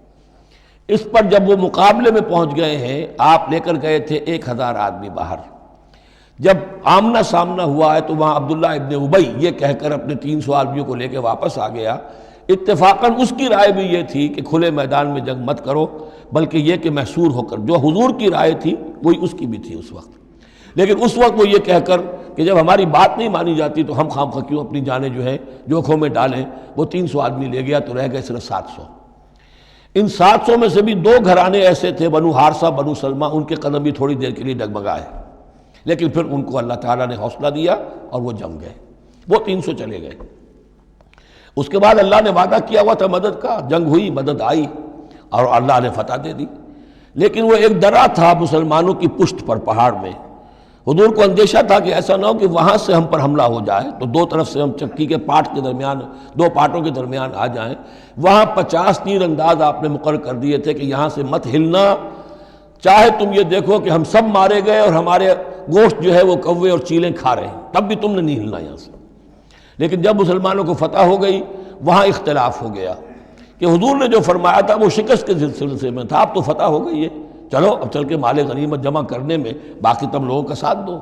اس پر جب وہ مقابلے میں پہنچ گئے ہیں، آپ لے کر گئے تھے 1000 آدمی باہر. جب آمنا سامنا ہوا ہے تو وہاں عبداللہ ابن ابی یہ کہہ کر اپنے 300 آدمیوں کو لے کے واپس آ گیا. اتفاقاً اس کی رائے بھی یہ تھی کہ کھلے میدان میں جنگ مت کرو، بلکہ یہ کہ محصور ہو کر. جو حضور کی رائے تھی وہی اس کی بھی تھی اس وقت. لیکن اس وقت وہ یہ کہہ کر کہ جب ہماری بات نہیں مانی جاتی تو ہم خواہ کیوں اپنی جانیں جو ہیں جوکھوں میں ڈالیں. وہ 300 آدمی لے گیا تو رہ گئے صرف 700. ان 700 میں سے بھی 2 گھرانے ایسے تھے، بنو حارثہ بنو سلمہ، ان کے قدم بھی تھوڑی دیر کے لیے ڈگمگائے، لیکن پھر ان کو اللہ تعالیٰ نے حوصلہ دیا اور وہ جم گئے. وہ 300 چلے گئے. اس کے بعد اللہ نے وعدہ کیا ہوا تھا مدد کا، جنگ ہوئی، مدد آئی اور اللہ نے فتح دے دی. لیکن وہ ایک درہ تھا مسلمانوں کی پشت پر پہاڑ میں. حضور کو اندیشہ تھا کہ ایسا نہ ہو کہ وہاں سے ہم پر حملہ ہو جائے تو 2 طرف سے ہم چکی کے پاٹ کے درمیان، 2 پاٹوں کے درمیان آ جائیں. وہاں 50 تیر انداز آپ نے مقرر کر دیے تھے کہ یہاں سے مت ہلنا، چاہے تم یہ دیکھو کہ ہم سب مارے گئے اور ہمارے گوشت جو ہے وہ کوے اور چیلیں کھا رہے ہیں، تب بھی تم نے نہیں ہلنا یہاں سے. لیکن جب مسلمانوں کو فتح ہو گئی وہاں اختلاف ہو گیا کہ حضور نے جو فرمایا تھا وہ شکست کے سلسلے میں تھا. اب تو فتح ہو گئی ہے، چلو اب چل کے مال غنیمت جمع کرنے میں باقی تم لوگوں کا ساتھ دو.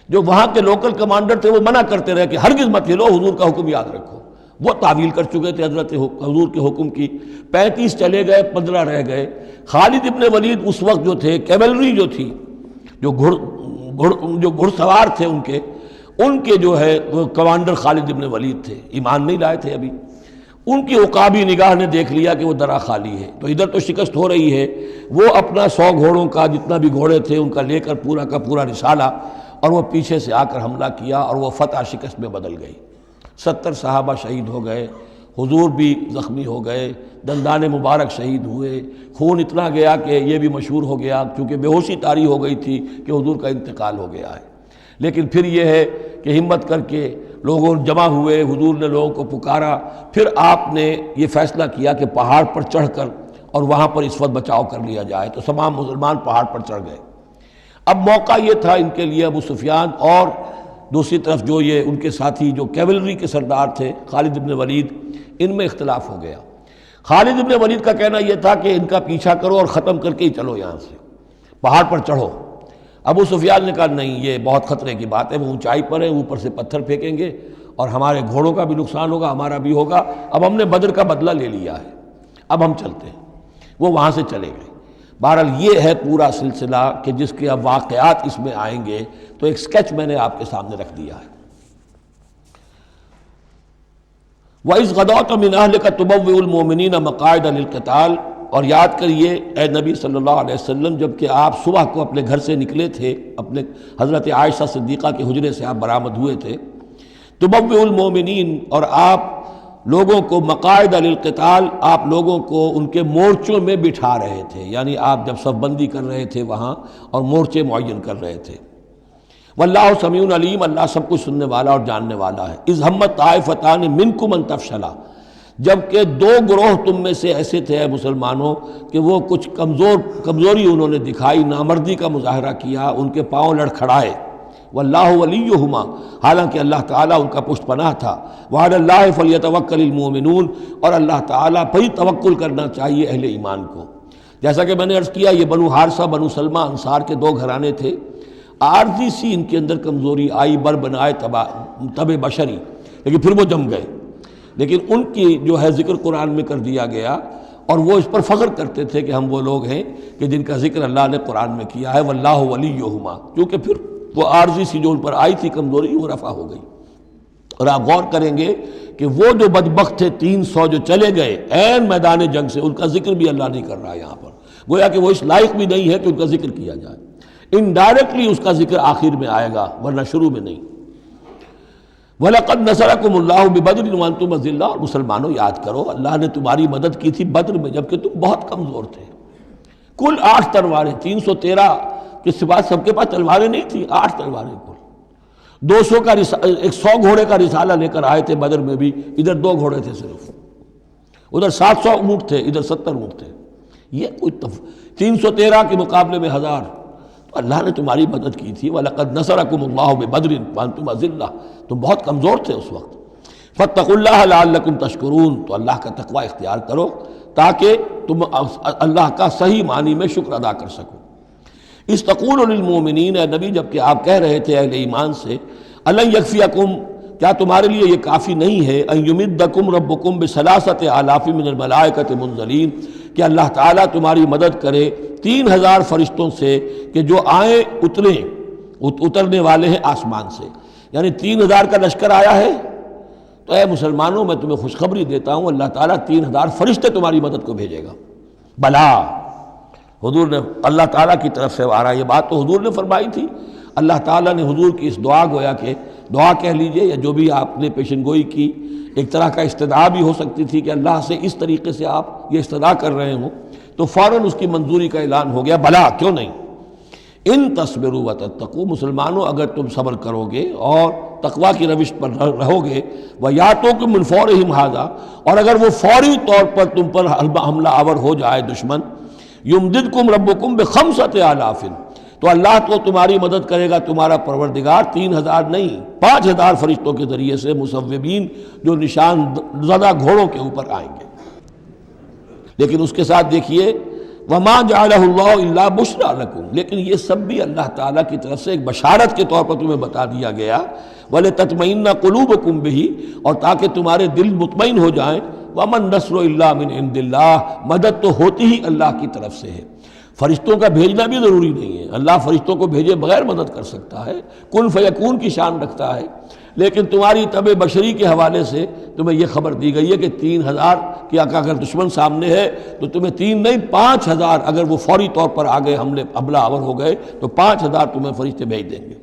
جو وہاں کے لوکل کمانڈر تھے وہ منع کرتے رہے کہ ہرگز مت ہلو، حضور کا حکم یاد رکھو. وہ تعویل کر چکے تھے حضرت حضور کے حکم کی. 35 چلے گئے، 15 رہ گئے. خالد ابن ولید اس وقت جو تھے، کیولری جو تھی، جو گھڑ سوار تھے ان کے جو ہے کمانڈر خالد ابن ولید تھے، ایمان نہیں لائے تھے ابھی. ان کی عقابی نگاہ نے دیکھ لیا کہ وہ درہ خالی ہے، تو ادھر تو شکست ہو رہی ہے. وہ اپنا 100 گھوڑوں کا جتنا بھی گھوڑے تھے ان کا لے کر پورا کا پورا رسالہ، اور وہ پیچھے سے آ کر حملہ کیا اور وہ فتح شکست میں بدل گئی. 70 صحابہ شہید ہو گئے، حضور بھی زخمی ہو گئے، دندان مبارک شہید ہوئے. خون اتنا گیا کہ یہ بھی مشہور ہو گیا کیونکہ بے ہوشی طاری ہو گئی تھی کہ حضور کا انتقال ہو گیا ہے. لیکن پھر یہ ہے کہ ہمت کر کے لوگوں جمع ہوئے، حضور نے لوگوں کو پکارا، پھر آپ نے یہ فیصلہ کیا کہ پہاڑ پر چڑھ کر اور وہاں پر اس وقت بچاؤ کر لیا جائے، تو تمام مسلمان پہاڑ پر چڑھ گئے۔ اب موقع یہ تھا ان کے لیے، ابو سفیان اور دوسری طرف جو یہ ان کے ساتھی جو کیولری کے سردار تھے خالد بن ولید، ان میں اختلاف ہو گیا۔ خالد بن ولید کا کہنا یہ تھا کہ ان کا پیچھا کرو اور ختم کر کے ہی چلو، یہاں سے پہاڑ پر چڑھو۔ ابو سفیان نے کہا نہیں، یہ بہت خطرے کی بات ہے، وہ اونچائی پر ہے، اوپر سے پتھر پھینکیں گے اور ہمارے گھوڑوں کا بھی نقصان ہوگا، ہمارا بھی ہوگا، اب ہم نے بدر کا بدلہ لے لیا ہے، اب ہم چلتے ہیں۔ وہ وہاں سے چلے گئے۔ بہرحال یہ ہے پورا سلسلہ کہ جس کے اب واقعات اس میں آئیں گے، تو ایک سکیچ میں نے آپ کے سامنے رکھ دیا ہے۔ وَإِذْ غَدَوْتَ مِنْ أَهْلِكَ تُبَوِّئُ الْمُؤْمِنِينَ مَقَاعِدَ لِلْقِتَالِ، اور یاد کریے اے نبی صلی اللہ علیہ وسلم، جب کہ آپ صبح کو اپنے گھر سے نکلے تھے، اپنے حضرت عائشہ صدیقہ کے حجرے سے آپ برآمد ہوئے تھے، تُبَوِّئُ الْمُؤْمِنِينَ، اور آپ لوگوں کو مقاعد للقتال، آپ لوگوں کو ان کے مورچوں میں بٹھا رہے تھے، یعنی آپ جب صف بندی کر رہے تھے وہاں اور مورچے معین کر رہے تھے۔ واللہ سمیع علیم، اللہ سب کچھ سننے والا اور جاننے والا ہے۔ اذ ہمت طائفتان منکم ان تفشلا، جبکہ دو گروہ تم میں سے ایسے تھے اے مسلمانوں کہ وہ کچھ کمزوری انہوں نے دکھائی، نامردی کا مظاہرہ کیا، ان کے پاؤں لڑکھڑائے۔ واللہ ولیہما، حالانکہ اللہ تعالیٰ ان کا پشت پناہ تھا۔ وعلی اللہ فلیتوکل المؤمنون، اور اللہ تعالیٰ پر ہی توکل کرنا چاہیے اہل ایمان کو۔ جیسا کہ میں نے عرض کیا، یہ بنو حارثہ بنو سلمہ انصار کے دو گھرانے تھے، عارضی سی ان کے اندر کمزوری آئی، بر بنائے تب بشری، لیکن پھر وہ جم گئے۔ لیکن ان کی جو ہے ذکر قرآن میں کر دیا گیا، اور وہ اس پر فخر کرتے تھے کہ ہم وہ لوگ ہیں کہ جن کا ذکر اللہ نے قرآن میں کیا ہے، واللہ ولیہما، کیونکہ پھر وہ عارضی سی جو ان پر آئی تھی کمزوری، وہ رفع ہو گئی۔ اور آپ غور کریں گے کہ وہ جو بدبخت تھے 300 جو چلے گئے عین میدان جنگ سے، ان کا ذکر بھی اللہ نہیں کر رہا ہے یہاں پر، گویا کہ وہ اس لائق بھی نہیں ہے کہ ان کا ذکر کیا جائے۔ انڈائریکٹلی اس کا ذکر آخر میں آئے گا، ورنہ شروع میں نہیں۔ وَلَقَدْ نَصَرَكُمُ اللَّهُ بِبَدْرٍ وَأَنْتُمْ أَذِلَّةٌ، اور مسلمانوں یاد کرو اللہ نے تمہاری مدد کی تھی بدر میں جبکہ تم بہت کمزور تھے۔ کل 8 تلواریں، 313 کے سوا سب کے پاس تلواریں نہیں تھیں، 8 تلواریں کل۔ 200 کا 100 گھوڑے کا رسالہ لے کر آئے تھے بدر میں بھی، ادھر 2 گھوڑے تھے صرف، ادھر 700 اونٹ تھے، ادھر 70 اونٹ تھے۔ یہ کوئی 313 کے مقابلے میں 1000، تو اللہ نے تمہاری مدد کی تھی۔ وَلَقَدْ نَصَرَكُمُ اللَّهُ بِبَدْرٍ وَأَنْتُمْ أَذِلَّةٌ، تم بہت کمزور تھے اس وقت۔ فَاتَّقُوا اللَّهَ لَعَلَّكُمْ تَشْكُرُونَ، تو اللہ کا تقوی اختیار کرو تاکہ تم اللہ کا صحیح معنی میں شکر ادا کر سکو۔ اِذْ تَقُولُ لِلْمُؤْمِنِينَ، اے نبی جب کہ آپ کہہ رہے تھے اہل ایمان سے، أَلَنْ يَكْفِيَكُمْ، کیا تمہارے لیے یہ کافی نہیں ہے، أَن يُمِدَّكُمْ رَبُّكُمْ بِثَلَاثَةِ آلَافٍ مِّنَ الْمَلَائِكَةِ مُنزَلِينَ، کہ اللہ تعالیٰ تمہاری مدد کرے 3000 فرشتوں سے کہ جو آئیں اترنے والے ہیں آسمان سے، یعنی 3000 کا لشکر آیا ہے۔ تو اے مسلمانوں میں تمہیں خوشخبری دیتا ہوں، اللہ تعالیٰ 3000 فرشتے تمہاری مدد کو بھیجے گا۔ بلا، حضور نے اللہ تعالیٰ کی طرف سے آ رہا، یہ بات تو حضور نے فرمائی تھی، اللہ تعالیٰ نے حضور کی اس دعا، گویا کہ دعا کہہ لیجئے یا جو بھی آپ نے پیشن گوئی کی، ایک طرح کا استدعا بھی ہو سکتی تھی کہ اللہ سے اس طریقے سے آپ یہ استدعا کر رہے ہوں، تو فوراً اس کی منظوری کا اعلان ہو گیا، بلا کیوں نہیں۔ ان تصبروا وتتقوا، مسلمانوں اگر تم صبر کرو گے اور تقوی کی روش پر رہو گے، وَيَأْتُوكُم مِّن فَوْرِهِمْ هَٰذَا، اور اگر وہ فوری طور پر تم پر حملہ آور ہو جائے دشمن، يُمْدِدْكُمْ رَبُّكُمْ بِخَمْسَةِ آلَافٍ، تو اللہ تو تمہاری مدد کرے گا تمہارا پروردگار 3000 نہیں 5000 فرشتوں کے ذریعے سے، مصوبین جو نشان زدہ گھوڑوں کے اوپر آئیں گے۔ لیکن اس کے ساتھ دیکھیے وَمَا جَعَلَهُ اللَّهُ إِلَّا بُشْرَىٰ لَكُمْ، لیکن یہ سب بھی اللہ تعالیٰ کی طرف سے ایک بشارت کے طور پر تمہیں بتا دیا گیا، وَلِتَطْمَئِنَّ قُلُوبُكُمْ بِهِ، اور تاکہ تمہارے دل مطمئن ہو جائیں، وَمَا النَّصْرُ إِلَّا مِنْ عِنْدِ اللَّهِ، مدد تو ہوتی ہی اللہ کی طرف سے ہے، فرشتوں کا بھیجنا بھی ضروری نہیں ہے، اللہ فرشتوں کو بھیجے بغیر مدد کر سکتا ہے، کن فیکون کی شان رکھتا ہے، لیکن تمہاری طبع بشری کے حوالے سے تمہیں یہ خبر دی گئی ہے کہ 3000 کی اگر دشمن سامنے ہے تو تمہیں 3 نہیں 5000، اگر وہ فوری طور پر آگے حملہ آور ہو گئے تو 5000 تمہیں فرشتے بھیج دیں گے۔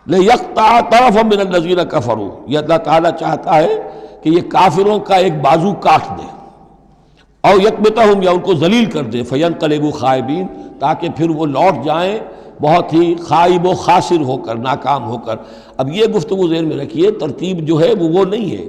لِيَقْطَعَ طَرَفًا مِّنَ الَّذِينَ كَفَرُوا، یہ اللہ تعالیٰ چاہتا ہے کہ یہ کافروں کا ایک بازو کاٹ دے، او یکبتہم، یا ان کو ذلیل کر دے، فینقلبوا خائبین، تاکہ پھر وہ لوٹ جائیں بہت ہی خائب و خاسر ہو کر، ناکام ہو کر۔ اب یہ گفتگو ذہن میں رکھیے، ترتیب جو ہے وہ نہیں ہے۔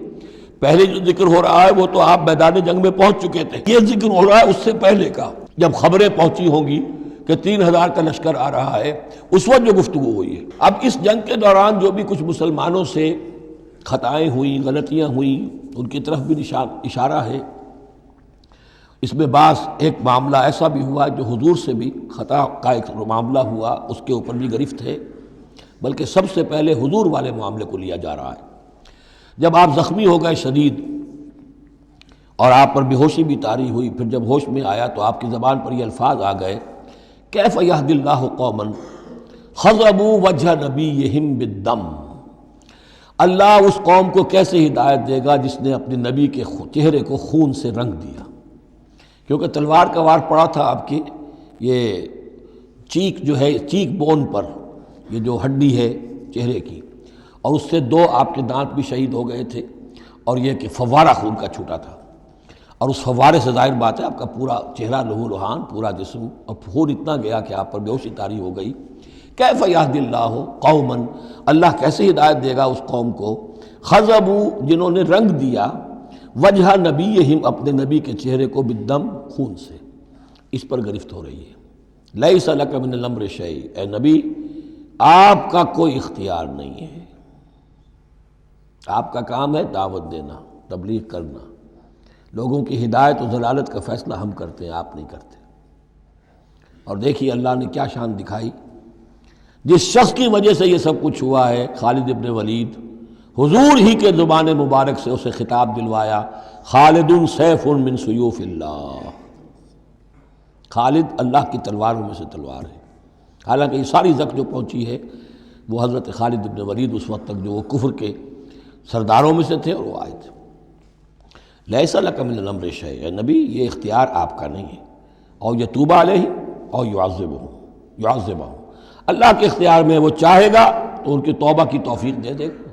پہلے جو ذکر ہو رہا ہے وہ تو آپ میدان جنگ میں پہنچ چکے تھے، یہ ذکر ہو رہا ہے اس سے پہلے کا، جب خبریں پہنچی ہوں گی کہ 3000 کا لشکر آ رہا ہے، اس وقت جو گفتگو ہوئی ہے۔ اب اس جنگ کے دوران جو بھی کچھ مسلمانوں سے خطائیں ہوئیں، غلطیاں ہوئیں، ان کی طرف بھی اشارہ ہے۔ اس میں بعض ایک معاملہ ایسا بھی ہوا جو حضور سے بھی خطا کا ایک معاملہ ہوا، اس کے اوپر بھی گرفت ہے، بلکہ سب سے پہلے حضور والے معاملے کو لیا جا رہا ہے۔ جب آپ زخمی ہو گئے شدید اور آپ پر بے ہوشی بھی طاری ہوئی، پھر جب ہوش میں آیا تو آپ کی زبان پر یہ الفاظ آ گئے، کیف یہدی اللہ قوما خضبوا وجہ نبیہم بالدم، اللہ اس قوم کو کیسے ہدایت دے گا جس نے اپنے نبی کے چہرے کو خون سے رنگ دیا، کیونکہ تلوار کا وار پڑا تھا آپ کی یہ چیک جو ہے، چیک بون پر، یہ جو ہڈی ہے چہرے کی، اور اس سے 2 آپ کے دانت بھی شہید ہو گئے تھے، اور یہ کہ فوارہ خون کا چھوٹا تھا، اور اس فوارے سے ظاہر بات ہے آپ کا پورا چہرہ لہو لہان، پورا جسم، اور خون اتنا گیا کہ آپ پر بے ہوشی طاری ہو گئی۔ کیف یہدی اللہ قوما، اللہ کیسے ہدایت دے گا اس قوم کو، خضبوا جنہوں نے رنگ دیا، وجہ نبیہم اپنے نبی کے چہرے کو، بالدم خون سے۔ اس پر گرفت ہو رہی ہے، لیس لک من الامر شیء، اے نبی آپ کا کوئی اختیار نہیں ہے، آپ کا کام ہے دعوت دینا، تبلیغ کرنا، لوگوں کی ہدایت و ضلالت کا فیصلہ ہم کرتے ہیں، آپ نہیں کرتے۔ اور دیکھیے اللہ نے کیا شان دکھائی، جس شخص کی وجہ سے یہ سب کچھ ہوا ہے، خالد ابن ولید، حضور ہی کے زبان مبارک سے اسے خطاب دلوایا، خالد سیف من سیوف اللہ، خالد اللہ کی تلواروں میں سے تلوار ہے۔ حالانکہ یہ ساری زخ جو پہنچی ہے وہ حضرت خالد ابن ولید اس وقت تک جو وہ کفر کے سرداروں میں سے تھے اور وہ آئے تھے۔ لیس لک من الامر شیء، اے نبی یہ اختیار آپ کا نہیں ہے، اور یتوب علیہم اور یعذبہم، اللہ کے اختیار میں، وہ چاہے گا تو ان کی توبہ کی توفیق دے دے گا،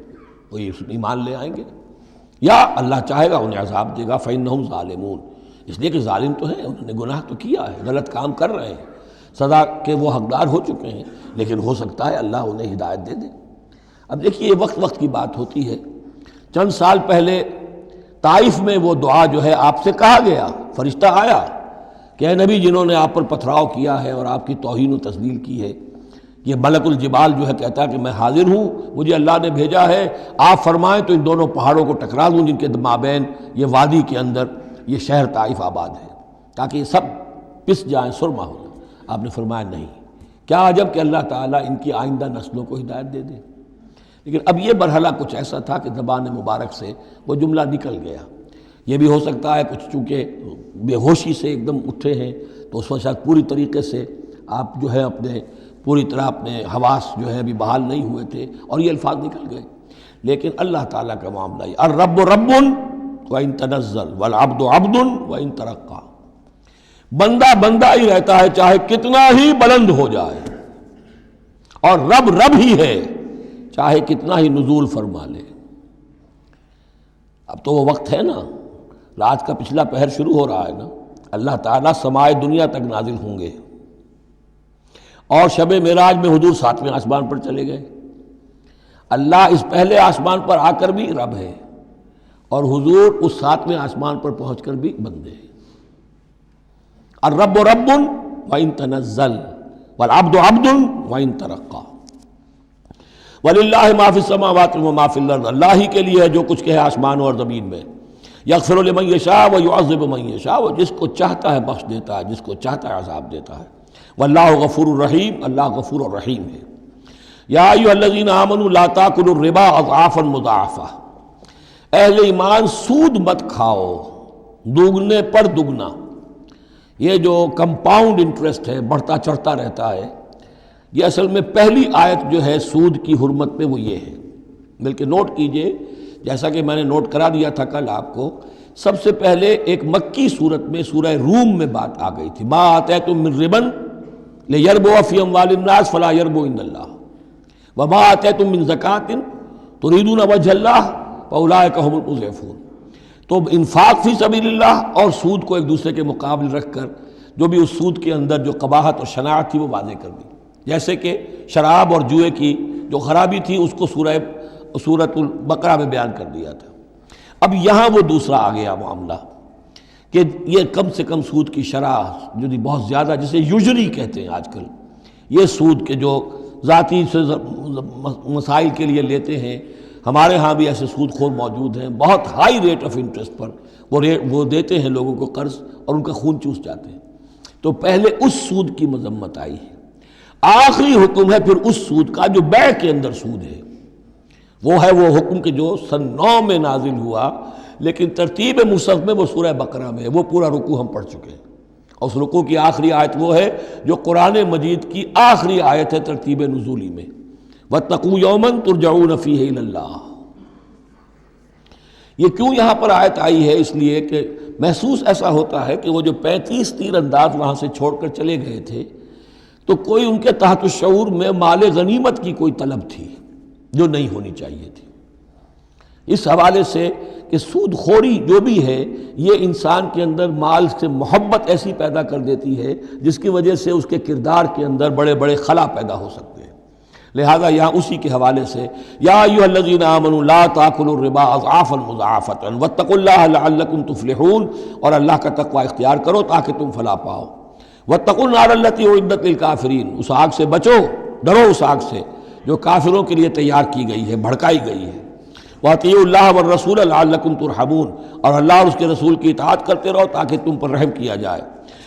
وہ ایمان لے آئیں گے، یا اللہ چاہے گا انہیں عذاب دے گا، فإنہم ظالمون، اس لیے کہ ظالم تو ہیں، انہوں نے گناہ تو کیا ہے، غلط کام کر رہے ہیں، سزا کے وہ حقدار ہو چکے ہیں، لیکن ہو سکتا ہے اللہ انہیں ہدایت دے دے۔ اب دیکھیے یہ وقت کی بات ہوتی ہے، چند سال پہلے طائف میں وہ دعا جو ہے آپ سے کہا گیا، فرشتہ آیا کہ اے نبی جنہوں نے آپ پر پتھراؤ کیا ہے اور آپ کی توہین و تذلیل کی ہے، یہ ملک الجبال جو ہے کہتا ہے کہ میں حاضر ہوں، مجھے اللہ نے بھیجا ہے، آپ فرمائیں تو ان دونوں پہاڑوں کو ٹکرا دوں جن کے مابین یہ وادی کے اندر یہ شہر طائف آباد ہے، تاکہ یہ سب پس جائیں، سرما ہو جائیں۔ آپ نے فرمایا نہیں، کیا عجب کہ اللہ تعالیٰ ان کی آئندہ نسلوں کو ہدایت دے دے۔ لیکن اب یہ مرحلہ کچھ ایسا تھا کہ زبان مبارک سے وہ جملہ نکل گیا۔ یہ بھی ہو سکتا ہے کچھ چونکہ بے ہوشی سے ایک دم اٹھے ہیں تو اس وقت شاید پوری طریقے سے آپ جو ہے اپنے پوری طرح اپنے حواس جو ہے ابھی بحال نہیں ہوئے تھے اور یہ الفاظ نکل گئے۔ لیکن اللہ تعالیٰ کا معاملہ یہ الرب رب وَإِن تنزل والعبد عبد وَإِن ترقى، بندہ بندہ ہی رہتا ہے چاہے کتنا ہی بلند ہو جائے، اور رب رب ہی ہے چاہے کتنا ہی نزول فرما لے۔ اب تو وہ وقت ہے نا، رات کا پچھلا پہر شروع ہو رہا ہے نا، اللہ تعالیٰ سمائے دنیا تک نازل ہوں گے، اور شب معراج میں حضور 7ویں آسمان پر چلے گئے۔ اللہ اس پہلے آسمان پر آ کر بھی رب ہے، اور حضور اس 7ویں آسمان پر پہنچ کر بھی بندے ہیں۔ الرب رب وَإِن تنزل والعبد عبد وَإِن ترقى وَلِلَّهِ مَا فِي السَّمَاوَاتِ وَمَا فِي الْأَرْضِ، اللہ ہی کے لیے ہے جو کچھ کہ ہے آسمانوں اور زمین میں۔ یغفر لمن یشاء ویعذب من یشاء، وہ جس کو چاہتا ہے بخش دیتا ہے، جس کو چاہتا ہے عذاب دیتا ہے۔ واللہ غفور الرحیم، اللہ غفور الرحیم ہے۔ یا ایھا الذین آمنوا لا تاکلوا الربا اضعافا مضاعفہ، اہل ایمان سود مت کھاؤ دوگنے پر دگنا۔ یہ جو کمپاؤنڈ انٹرسٹ ہے، بڑھتا چڑھتا رہتا ہے، یہ اصل میں پہلی آیت جو ہے سود کی حرمت میں وہ یہ ہے۔ بلکہ نوٹ کیجئے، جیسا کہ میں نے نوٹ کرا دیا تھا کل آپ کو، سب سے پہلے ایک مکی صورت میں سورہ روم میں بات آ گئی تھی، ما آتیتم من ربا لیربو فی اموال الناس فلا یربو عند اللہ وما آتیتم من زکاۃ تریدون وجہ اللہ فاولئک هم المضعفون۔ تو انفاق فی سبیل اللہ اور سود کو ایک دوسرے کے مقابل رکھ کر جو بھی اس سود کے اندر جو قباحت اور شناعت تھی وہ واضح کر دی۔ جیسے کہ شراب اور جوئے کی جو خرابی تھی اس کو سورۃ البقرہ میں بیان کر دیا تھا۔ اب یہاں وہ دوسرا آ گیا معاملہ کہ یہ کم سے کم سود کی شرح جو بہت زیادہ، جسے یوجری کہتے ہیں آج کل، یہ سود کے جو ذاتی سے مسائل کے لیے لیتے ہیں، ہمارے ہاں بھی ایسے سود خور موجود ہیں، بہت ہائی ریٹ آف انٹرسٹ پر وہ دیتے ہیں لوگوں کو قرض اور ان کا خون چوس جاتے ہیں۔ تو پہلے اس سود کی مذمت آئی ہے، آخری حکم ہے پھر اس سود کا جو بیع کے اندر سود ہے، وہ ہے وہ حکم کہ جو سن 9 میں نازل ہوا، لیکن ترتیب مصحف میں وہ سورہ بقرہ میں ہے، وہ پورا رکوع ہم پڑھ چکے ہیں، اور اس رکوع کی آخری آیت وہ ہے جو قرآن مجید کی آخری آیت ہے ترتیب نزولی میں، وَاتَّقُوا يَوْمًا تُرْجَعُونَ فِيهِ إِلَى اللَّهِ۔ یہ کیوں یہاں پر آیت آئی ہے؟ اس لیے کہ محسوس ایسا ہوتا ہے کہ وہ جو 35 تیر انداز وہاں سے چھوڑ کر چلے گئے تھے، تو کوئی ان کے تحت الشعور میں مال غنیمت کی کوئی طلب تھی جو نہیں ہونی چاہیے تھی۔ اس حوالے سے کہ سود خوری جو بھی ہے یہ انسان کے اندر مال سے محبت ایسی پیدا کر دیتی ہے جس کی وجہ سے اس کے کردار کے اندر بڑے بڑے خلا پیدا ہو سکتے ہیں۔ لہذا یہاں اسی کے حوالے سے یا ایھا الذین آمنوا لا تاکلوا الربا اضعافا مضاعفۃ واتقوا اللہ لعلکم تفلحون، اور اللہ کا تقوی اختیار کرو تاکہ تم فلاح پاؤ۔ واتقوا النار التی اعدت للکافرین، اس آگ سے بچو، ڈرو اس آگ سے جو کافروں کے لیے تیار کی گئی ہے، بھڑکائی گئی ہے۔ وَأَطِیعُوا اللَّهَ وَالرَّسُولَ لَعَلَّکُمْ تُرْحَمُونَ، اور اللہ اور اس کے رسول کی اطاعت کرتے رہو تاکہ تم پر رحم کیا جائے۔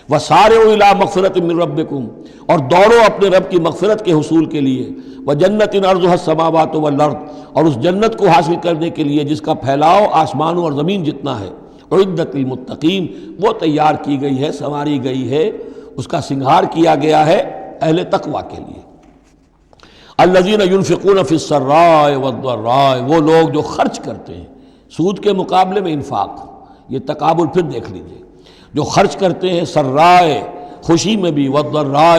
وَسَارِعُوا إِلَىٰ مَغْفِرَةٍ مِّن رَّبِّكُمْ، اور دوڑو اپنے رب کی مغفرت کے حصول کے لیے۔ وَجَنَّةٍ عَرْضُهَا السَّمَاوَاتُ وَالْأَرْضُ، اور اس جنت کو حاصل کرنے کے لیے جس کا پھیلاؤ آسمانوں اور زمین جتنا ہے۔ اعدت للمتقین، وہ تیار کی گئی ہے، سنواری گئی ہے، اس کا سنگھار کیا گیا ہے اہل تقوی کے لیے۔ الذین ينفقون فی السراء والضراء، وہ لوگ جو خرچ کرتے ہیں سود کے مقابلے میں انفاق، یہ تقابل پھر دیکھ لیجئے، جو خرچ کرتے ہیں سرائے خوشی میں بھی، والضراء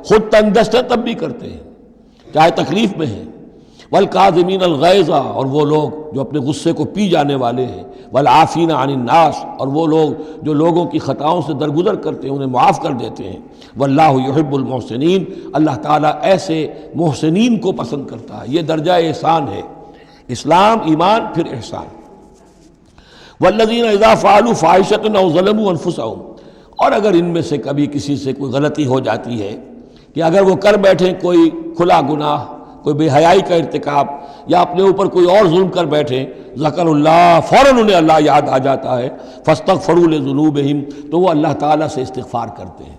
خود تنگ دست ہے تب بھی کرتے ہیں چاہے تکلیف میں ہیں، والکاظمین الغیظ، اور وہ لوگ جو اپنے غصے کو پی جانے والے ہیں، والعافین عن الناس، اور وہ لوگ جو لوگوں کی خطاؤں سے درگزر کرتے ہیں انہیں معاف کر دیتے ہیں۔ واللہ یحب المحسنین، اللہ تعالیٰ ایسے محسنین کو پسند کرتا ہے، یہ درجہ احسان ہے، اسلام، ایمان، پھر احسان۔ والذین اذا فعلوا فاحشۃ او ظلموا انفسهم، اور اگر ان میں سے کبھی کسی سے کوئی غلطی ہو جاتی ہے کہ اگر وہ کر بیٹھیں کوئی کھلا گناہ، کوئی بے حیائی کا ارتکاب، یا اپنے اوپر کوئی اور ظلم کر بیٹھیں، ذکر اللہ، فوراً انہیں اللہ یاد آ جاتا ہے، فاستغفروا لذنوبہم، تو وہ اللہ تعالیٰ سے استغفار کرتے ہیں۔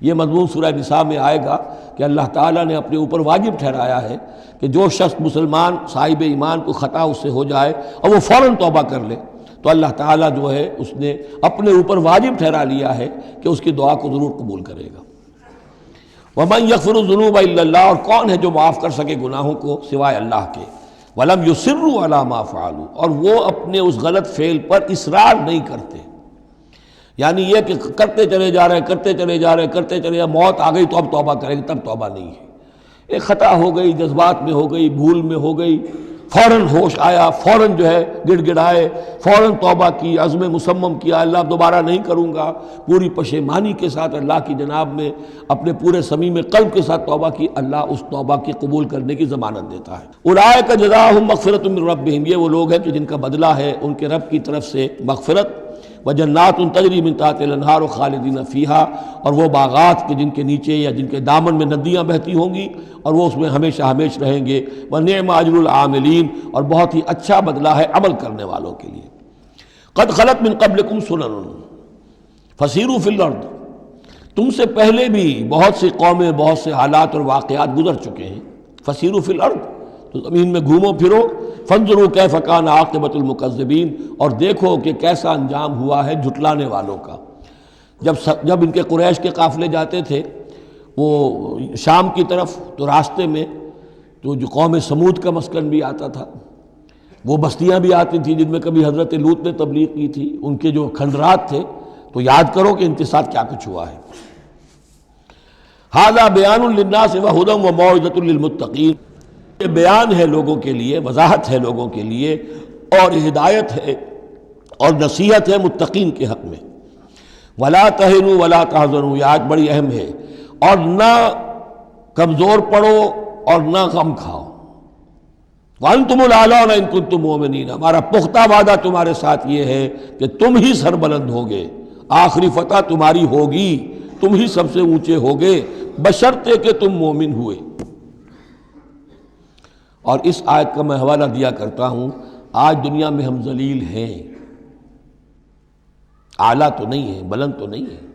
یہ مضمون سورہ نساء میں آئے گا کہ اللہ تعالیٰ نے اپنے اوپر واجب ٹھہرایا ہے کہ جو شخص مسلمان صاحب ایمان کو خطا اس سے ہو جائے اور وہ فوراً توبہ کر لے، تو اللہ تعالیٰ جو ہے اس نے اپنے اوپر واجب ٹھہرا لیا ہے کہ اس کی دعا کو ضرور قبول کرے گا۔ وَمَن يَغْفِرُ الذُّنُوبَ إِلَّا اللَّهُ، اور کون ہے جو معاف کر سکے گناہوں کو سوائے اللہ کے۔ وَلَمْ يُصِرُّوا عَلَىٰ مَا فَعَلُوا، اور وہ اپنے اس غلط فعل پر اصرار نہیں کرتے، یعنی یہ کہ کرتے چلے جا رہے کرتے چلے جا رہے کرتے چلے جا رہے، موت آ گئی تو اب توبہ کریں گے، تب توبہ نہیں ہے۔ ایک خطا ہو گئی، جذبات میں ہو گئی، بھول میں ہو گئی، فوراً ہوش آیا، فوراً جو ہے گڑ گڑائے، فوراً توبہ کی، عزم مصمم کیا اللہ دوبارہ نہیں کروں گا، پوری پشیمانی کے ساتھ اللہ کی جناب میں اپنے پورے صمیم قلب کے ساتھ توبہ کی، اللہ اس توبہ کی قبول کرنے کی ضمانت دیتا ہے۔ اولئک جزاؤہم مغفرۃ من ربہم، یہ وہ لوگ ہیں کہ جن کا بدلہ ہے ان کے رب کی طرف سے مغفرت، وجنات تجری من تحتہا الانہار خالدین فیہا، اور وہ باغات کے جن کے نیچے یا جن کے دامن میں ندیاں بہتی ہوں گی اور وہ اس میں ہمیشہ ہمیشہ رہیں گے۔ ونعم اجر العاملین، اور بہت ہی اچھا بدلہ ہے عمل کرنے والوں کے لیے۔ قد خلت من قبلکم سنن فسیروا فی الارض، تم سے پہلے بھی بہت سی قومیں، بہت سے حالات اور واقعات گزر چکے ہیں۔ فسیروا فی الارض، تو زمین میں گھومو پھرو، فانظروا کیف کان عاقبۃ المکذبین، اور دیکھو کہ کیسا انجام ہوا ہے جھٹلانے والوں کا۔ جب ان کے قریش کے قافلے جاتے تھے وہ شام کی طرف، تو راستے میں تو جو قوم سمود کا مسکن بھی آتا تھا، وہ بستیاں بھی آتی تھیں جن میں کبھی حضرت لوط نے تبلیغ کی تھی، ان کے جو کھنڈرات تھے، تو یاد کرو کہ ان کے ساتھ کیا کچھ ہوا ہے۔ ھذا بیان للناس وھدی وموعظۃ للمتقین، یہ بیان ہے لوگوں کے لیے، وضاحت ہے لوگوں کے لیے، اور ہدایت ہے اور نصیحت ہے متقین کے حق میں۔ ولا تہنوا ولا تحزنوا، یہ آیت بڑی اہم ہے، اور نہ کمزور پڑو اور نہ غم کھاؤ. وَأَنْتُمُ الْأَعْلَوْنَ إِن كُنتُم مُؤْمِنِينَ، ہمارا پختہ وعدہ تمہارے ساتھ یہ ہے کہ تم ہی سربلند ہوگے، آخری فتح تمہاری ہوگی، تم ہی سب سے اونچے ہوگے بشرطے کہ تم مومن ہوئے. اور اس آیت کا میں حوالہ دیا کرتا ہوں. آج دنیا میں ہم ذلیل ہیں، اعلیٰ تو نہیں ہیں، بلند تو نہیں ہیں.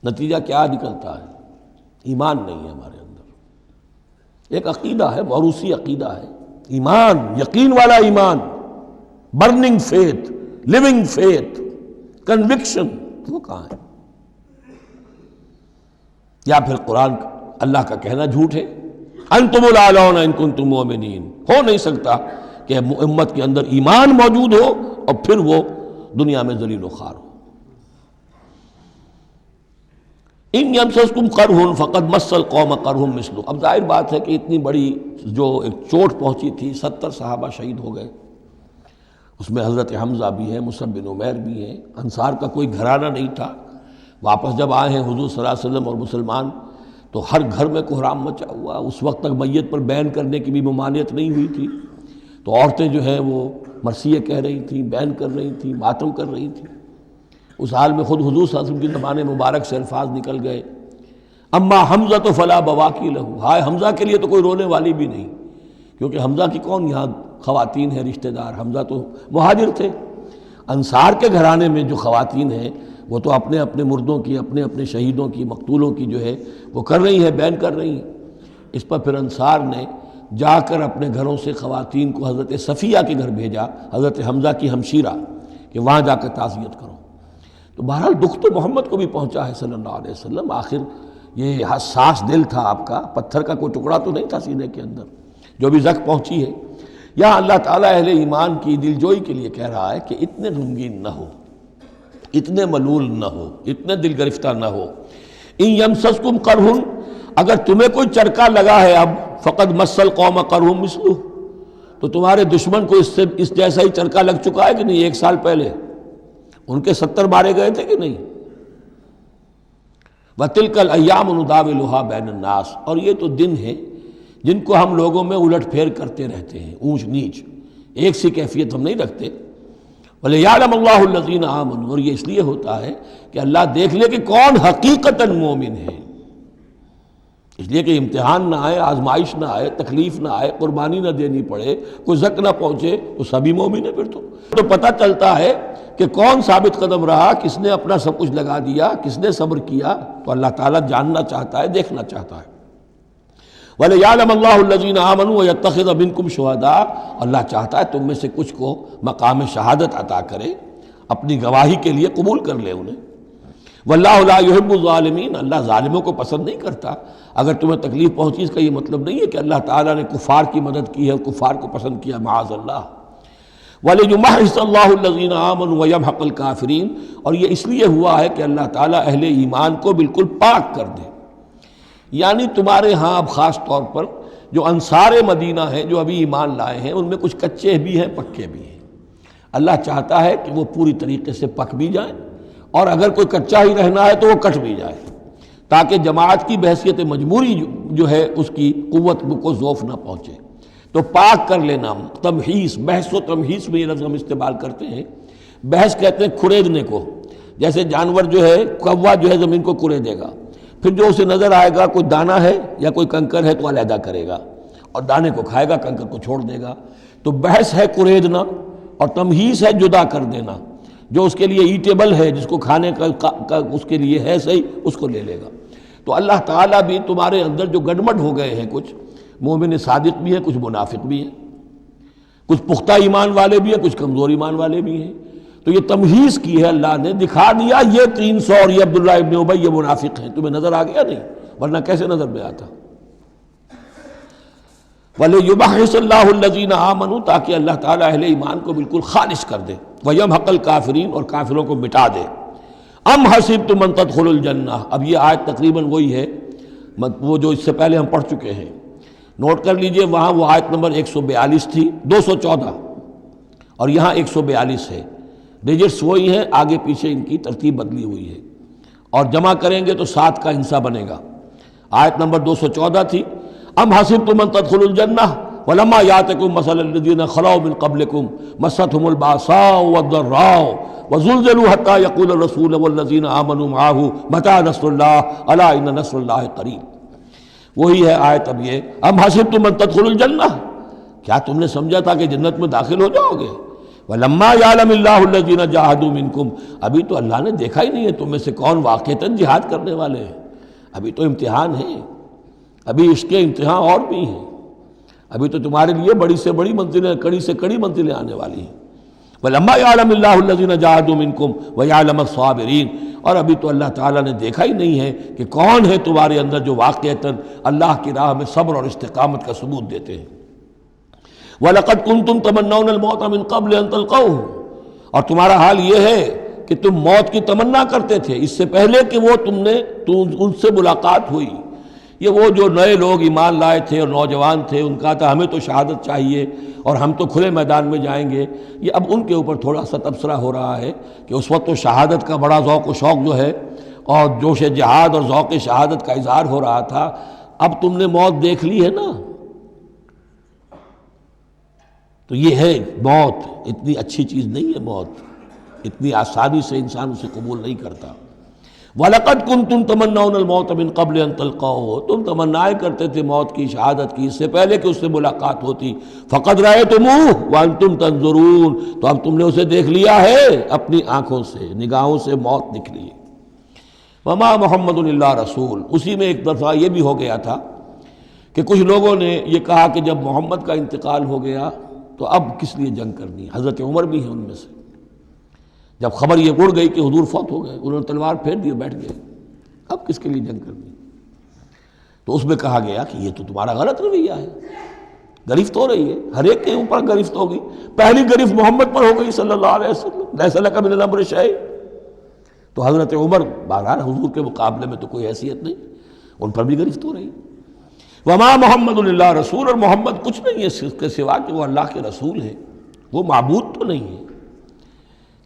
نتیجہ کیا نکلتا ہے؟ ایمان نہیں ہے ہمارے اندر. ایک عقیدہ ہے، موروثی عقیدہ ہے، ایمان، یقین والا ایمان، burning faith, living faith, conviction, وہ کہاں ہے؟ یا پھر قرآن اللہ کا کہنا جھوٹ ہے. انتم الاعلون ان کنتم مؤمنین. ہو نہیں سکتا کہ امت کے اندر ایمان موجود ہو اور پھر وہ دنیا میں ذلیل و خوار ہو. ان یمسسکم قرح فقد مس القوم قرح مثلہ. اب ظاہر بات ہے کہ اتنی بڑی جو ایک چوٹ پہنچی تھی، 70 صحابہ شہید ہو گئے، اس میں حضرت حمزہ بھی ہیں، مصعب بن عمیر بھی ہیں. انصار کا کوئی گھرانہ نہیں تھا. واپس جب آئے ہیں حضور صلی اللہ علیہ وسلم اور مسلمان تو ہر گھر میں کوحرام مچا ہوا. اس وقت تک میت پر بین کرنے کی بھی ممانعت نہیں ہوئی تھی، تو عورتیں جو ہیں وہ مرثیے کہہ رہی تھیں، بین کر رہی تھیں، ماتم کر رہی تھیں. اس حال میں خود حضور صلی اللہ علیہ وسلم کی زبان مبارک سے الفاظ نکل گئے، اما حمزہ تو فلا بواکی لہو. ہائے حمزہ کے لیے تو کوئی رونے والی بھی نہیں، کیونکہ حمزہ کی کون یہاں خواتین ہیں رشتہ دار؟ حمزہ تو مہاجر تھے. انصار کے گھرانے میں جو خواتین ہیں وہ تو اپنے اپنے مردوں کی، اپنے اپنے شہیدوں کی، مقتولوں کی جو ہے وہ کر رہی ہیں، بیان کر رہی ہیں. اس پر پھر انصار نے جا کر اپنے گھروں سے خواتین کو حضرت صفیہ کے گھر بھیجا، حضرت حمزہ کی ہمشیرہ، کہ وہاں جا کر تعزیت کرو. تو بہرحال دکھ تو محمد کو بھی پہنچا ہے صلی اللہ علیہ وسلم. آخر یہ حساس دل تھا آپ کا، پتھر کا کوئی ٹکڑا تو نہیں تھا سینے کے اندر. جو بھی زخم پہنچی ہے، یہاں اللہ تعالیٰ اہل ایمان کی دلجوئی کے لیے کہہ رہا ہے کہ اتنے غمگین نہ ہو، اتنے ملول نہ ہو، اتنے دل گرفتہ نہ ہو. ان یمسسکم قرح، اگر تمہیں کوئی چرکا لگا ہے اب، فقد مس القوم قرح مثلہ، تو تمہارے دشمن کو اس جیسا ہی چرکا لگ چکا ہے کہ نہیں؟ 1 سال پہلے ان کے 70 مارے گئے تھے کہ نہیں؟ وَتِلْكَ الْأَيَّامُ نُدَاوِلُهَا بَيْنَ النَّاسِ. اور یہ تو دن ہیں جن کو ہم لوگوں میں الٹ پھیر کرتے رہتے ہیں، اونچ نیچ، ایک سی کیفیت ہم نہیں رکھتے. وَلِيَعْلَمَ اللَّهُ الَّذِينَ آمَنُوا. اور یہ اس لیے ہوتا ہے کہ اللہ دیکھ لے کہ کون حقیقتاً مومن ہے. اس لیے کہ امتحان نہ آئے، آزمائش نہ آئے، تکلیف نہ آئے، قربانی نہ دینی پڑے، کوئی زک نہ پہنچے، تو سبھی مومن ہے. پھر تو پتہ چلتا ہے کہ کون ثابت قدم رہا، کس نے اپنا سب کچھ لگا دیا، کس نے صبر کیا. تو اللہ تعالیٰ جاننا چاہتا ہے، دیکھنا چاہتا ہے. وَلِيَعْلَمَ اللَّهُ الَّذِينَ آمَنُوا وَيَتَّخِذَ مِنكُمْ شُهَدَاءَ. اللہ چاہتا ہے تم میں سے کچھ کو مقام شہادت عطا کرے، اپنی گواہی کے لیے قبول کر لے انہیں. وَاللَّهُ لَا يُحِبُّ الظَّالِمِينَ. اللہ ظالموں کو پسند نہیں کرتا. اگر تمہیں تکلیف پہنچی اس کا یہ مطلب نہیں ہے کہ اللہ تعالیٰ نے کفار کی مدد کی ہے، کفار کو پسند کیا، معاذ اللہ. وَلِيُمَحِّصَ اللَّهُ الَّذِينَ آمَنُوا وَيَمْحَقَ الْكَافِرِينَ. اور یہ اس لیے ہوا ہے کہ اللہ تعالیٰ اہل ایمان کو بالکل پاک کر دے. یعنی تمہارے ہاں اب خاص طور پر جو انصار مدینہ ہیں، جو ابھی ایمان لائے ہیں، ان میں کچھ کچے بھی ہیں، پکے بھی ہیں. اللہ چاہتا ہے کہ وہ پوری طریقے سے پک بھی جائیں، اور اگر کوئی کچا ہی رہنا ہے تو وہ کٹ بھی جائے، تاکہ جماعت کی بحثیت مجموعی جو ہے اس کی قوت کو ضعف نہ پہنچے. تو پاک کر لینا، تمحیص، بحث و تمحیص میں یہ لفظ ہم استعمال کرتے ہیں. بحث کہتے ہیں کھریدنے کو. جیسے جانور جو ہے، کوا جو ہے زمین کو کھریدے گا، پھر جو اسے نظر آئے گا کوئی دانہ ہے یا کوئی کنکر ہے تو علیحدہ کرے گا، اور دانے کو کھائے گا، کنکر کو چھوڑ دے گا. تو بحث ہے کھریدنا، اور تمحیص ہے جدا کر دینا. جو اس کے لیے ایٹیبل ہے، جس کو کھانے کا اس کے لیے ہے صحیح، اس کو لے لے گا. تو اللہ تعالیٰ بھی تمہارے اندر جو گڑبڑ ہو گئے ہیں، کچھ مومن صادق بھی ہیں، کچھ منافق بھی ہیں، کچھ پختہ ایمان والے بھی ہیں، کچھ کمزور ایمان والے بھی ہیں. تو یہ تمحیص کی ہے اللہ نے، دکھا دیا یہ 300 اور یہ عبداللہ ابن ابی یہ منافق ہیں. تمہیں نظر آ گیا نہیں؟ ورنہ کیسے نظر میں آتا؟ وَلِيُمَحِّصَ اللَّهُ الَّذِينَ آمَنُوا. تاکہ اللہ تعالیٰ اہل ایمان کو بالکل خالص کر دے. وَيَمْحَقَ الْكَافِرِينَ. اور کافروں کو مٹا دے. ام حسبتم ان تدخلوا الجنہ. اب یہ آیت تقریباً وہی ہے وہ جو اس سے پہلے ہم پڑھ چکے ہیں. نوٹ کر لیجئے، وہاں وہ آیت نمبر 142 تھی، 214، اور یہاں 142 ہے. ڈیجٹس وہی ہیں، آگے پیچھے ان کی ترتیب بدلی ہوئی ہے. اور جمع کریں گے تو 7 کا حصہ بنے گا۔ آیت نمبر 214 تھی، ام حسبتم ان تدخلوا الجنہ ولما یاتکم مثل الذین خلوا من قبلکم مستهم الباساء والضراء وزلزلوا حتى يقول الرسول والذین آمنوا معه متى نصر اللہ الا ان نصر اللہ قریب۔ وہی ہے آیت اب یہ، ام حسبتم ان تدخلوا الجنہ، کیا تم نے سمجھا تھا کہ جنت میں داخل ہو جاؤ گے؟ وَلَمَّا يَعْلَمِ اللَّهُ الَّذِينَ جَاهَدُوا مِنْكُمْ، ابھی تو اللہ نے دیکھا ہی نہیں ہے تم میں سے کون واقعتاً جہاد کرنے والے ہیں، ابھی تو امتحان ہے، ابھی اس کے امتحان اور بھی ہیں، ابھی تو تمہارے لیے بڑی سے بڑی منزلیں، کڑی سے کڑی منزلیں آنے والی ہیں۔ وَلَمَّا يَعْلَمِ اللَّهُ الَّذِينَ جَاهَدُوا مِنْكُمْ وَيَعْلَمَ الصَّابِرِينَ، اور ابھی تو اللہ تعالیٰ نے دیکھا ہی نہیں ہے کہ کون ہے تمہارے اندر جو واقعتاً اللہ کی راہ میں صبر اور استقامت کا ثبوت دیتے ہیں۔ وَلَقَدْ كُنْتُمْ تَمَنَّوْنَ الْمَوْتَ مِنْ قَبْلِ أَنْ تَلْقَوْهُ، اور تمہارا حال یہ ہے کہ تم موت کی تمنا کرتے تھے اس سے پہلے کہ وہ ان سے ملاقات ہوئی۔ یہ وہ جو نئے لوگ ایمان لائے تھے اور نوجوان تھے، ان کا تھا ہمیں تو شہادت چاہیے اور ہم تو کھلے میدان میں جائیں گے، یہ اب ان کے اوپر تھوڑا سا تبصرہ ہو رہا ہے کہ اس وقت تو شہادت کا بڑا ذوق و شوق جو ہے اور جوش جہاد اور ذوق شہادت کا اظہار ہو رہا تھا، اب تم نے موت دیکھ لی ہے نا، تو یہ ہے موت، اتنی اچھی چیز نہیں ہے موت، اتنی آسانی سے انسان اسے قبول نہیں کرتا۔ وَلَقَدْ كُنْتُمْ تَمَنَّوْنَ الْمَوْتَ مِنْ قَبْلِ أَنْ تَلْقَوْهُ، تم تمنائے کرتے تھے موت کی، شہادت کی، اس سے پہلے کہ اس سے ملاقات ہوتی۔ فَقَدْ رَأَيْتُمُوهُ وَأَنْتُمْ تَنْظُرُونَ، تو اب تم نے اسے دیکھ لیا ہے اپنی آنکھوں سے، نگاہوں سے موت نکلی۔ وَمَا مُحَمَّدٌ إِلَّا رَسُولٌ، اسی میں ایک دفعہ یہ بھی ہو گیا تھا کہ کچھ لوگوں نے یہ کہا کہ جب محمد کا انتقال ہو گیا تو اب کس لیے جنگ کرنی ہے؟ حضرت عمر بھی ہیں ان میں سے، جب خبر یہ اڑ گئی کہ حضور فوت ہو گئے، انہوں نے تلوار پھیر دی بیٹھ گئے، اب کس کے لیے جنگ کرنی؟ تو اس میں کہا گیا کہ یہ تو تمہارا غلط رویہ ہے، گرفت ہو رہی ہے، ہر ایک کے اوپر گرفت ہوگی، پہلی گرفت محمد پر ہو گئی صلی اللہ علیہ وسلم، لیس لک من الامر شیء۔ تو حضرت عمر بہرحال حضور کے مقابلے میں تو کوئی حیثیت نہیں، ان پر بھی گرفت ہو رہی۔ وما محمد اللہ رسول، اور محمد کچھ نہیں ہے اس کے سوا کہ وہ اللہ کے رسول ہیں، وہ معبود تو نہیں ہے۔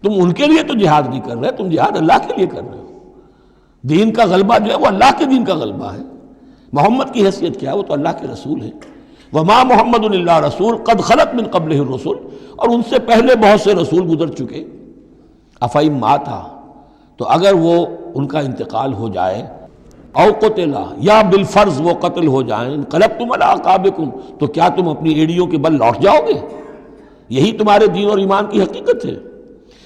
تم ان کے لیے تو جہاد نہیں کر رہے، تم جہاد اللہ کے لیے کر رہے ہو، دین کا غلبہ جو ہے وہ اللہ کے دین کا غلبہ ہے۔ محمد کی حیثیت کیا ہے؟ وہ تو اللہ کے رسول ہیں۔ وما محمد اللہ رسول قد خلت من قبلہ الرسل، اور ان سے پہلے بہت سے رسول گزر چکے۔ افئن مات، تو اگر وہ ان کا انتقال ہو جائے، او قتلا، یا بالفرض وہ قتل ہو جائیں، انقلبتم علی اعقابکم، تو کیا تم اپنی ایڑیوں کے بل لوٹ جاؤ گے؟ یہی تمہارے دین اور ایمان کی حقیقت ہے۔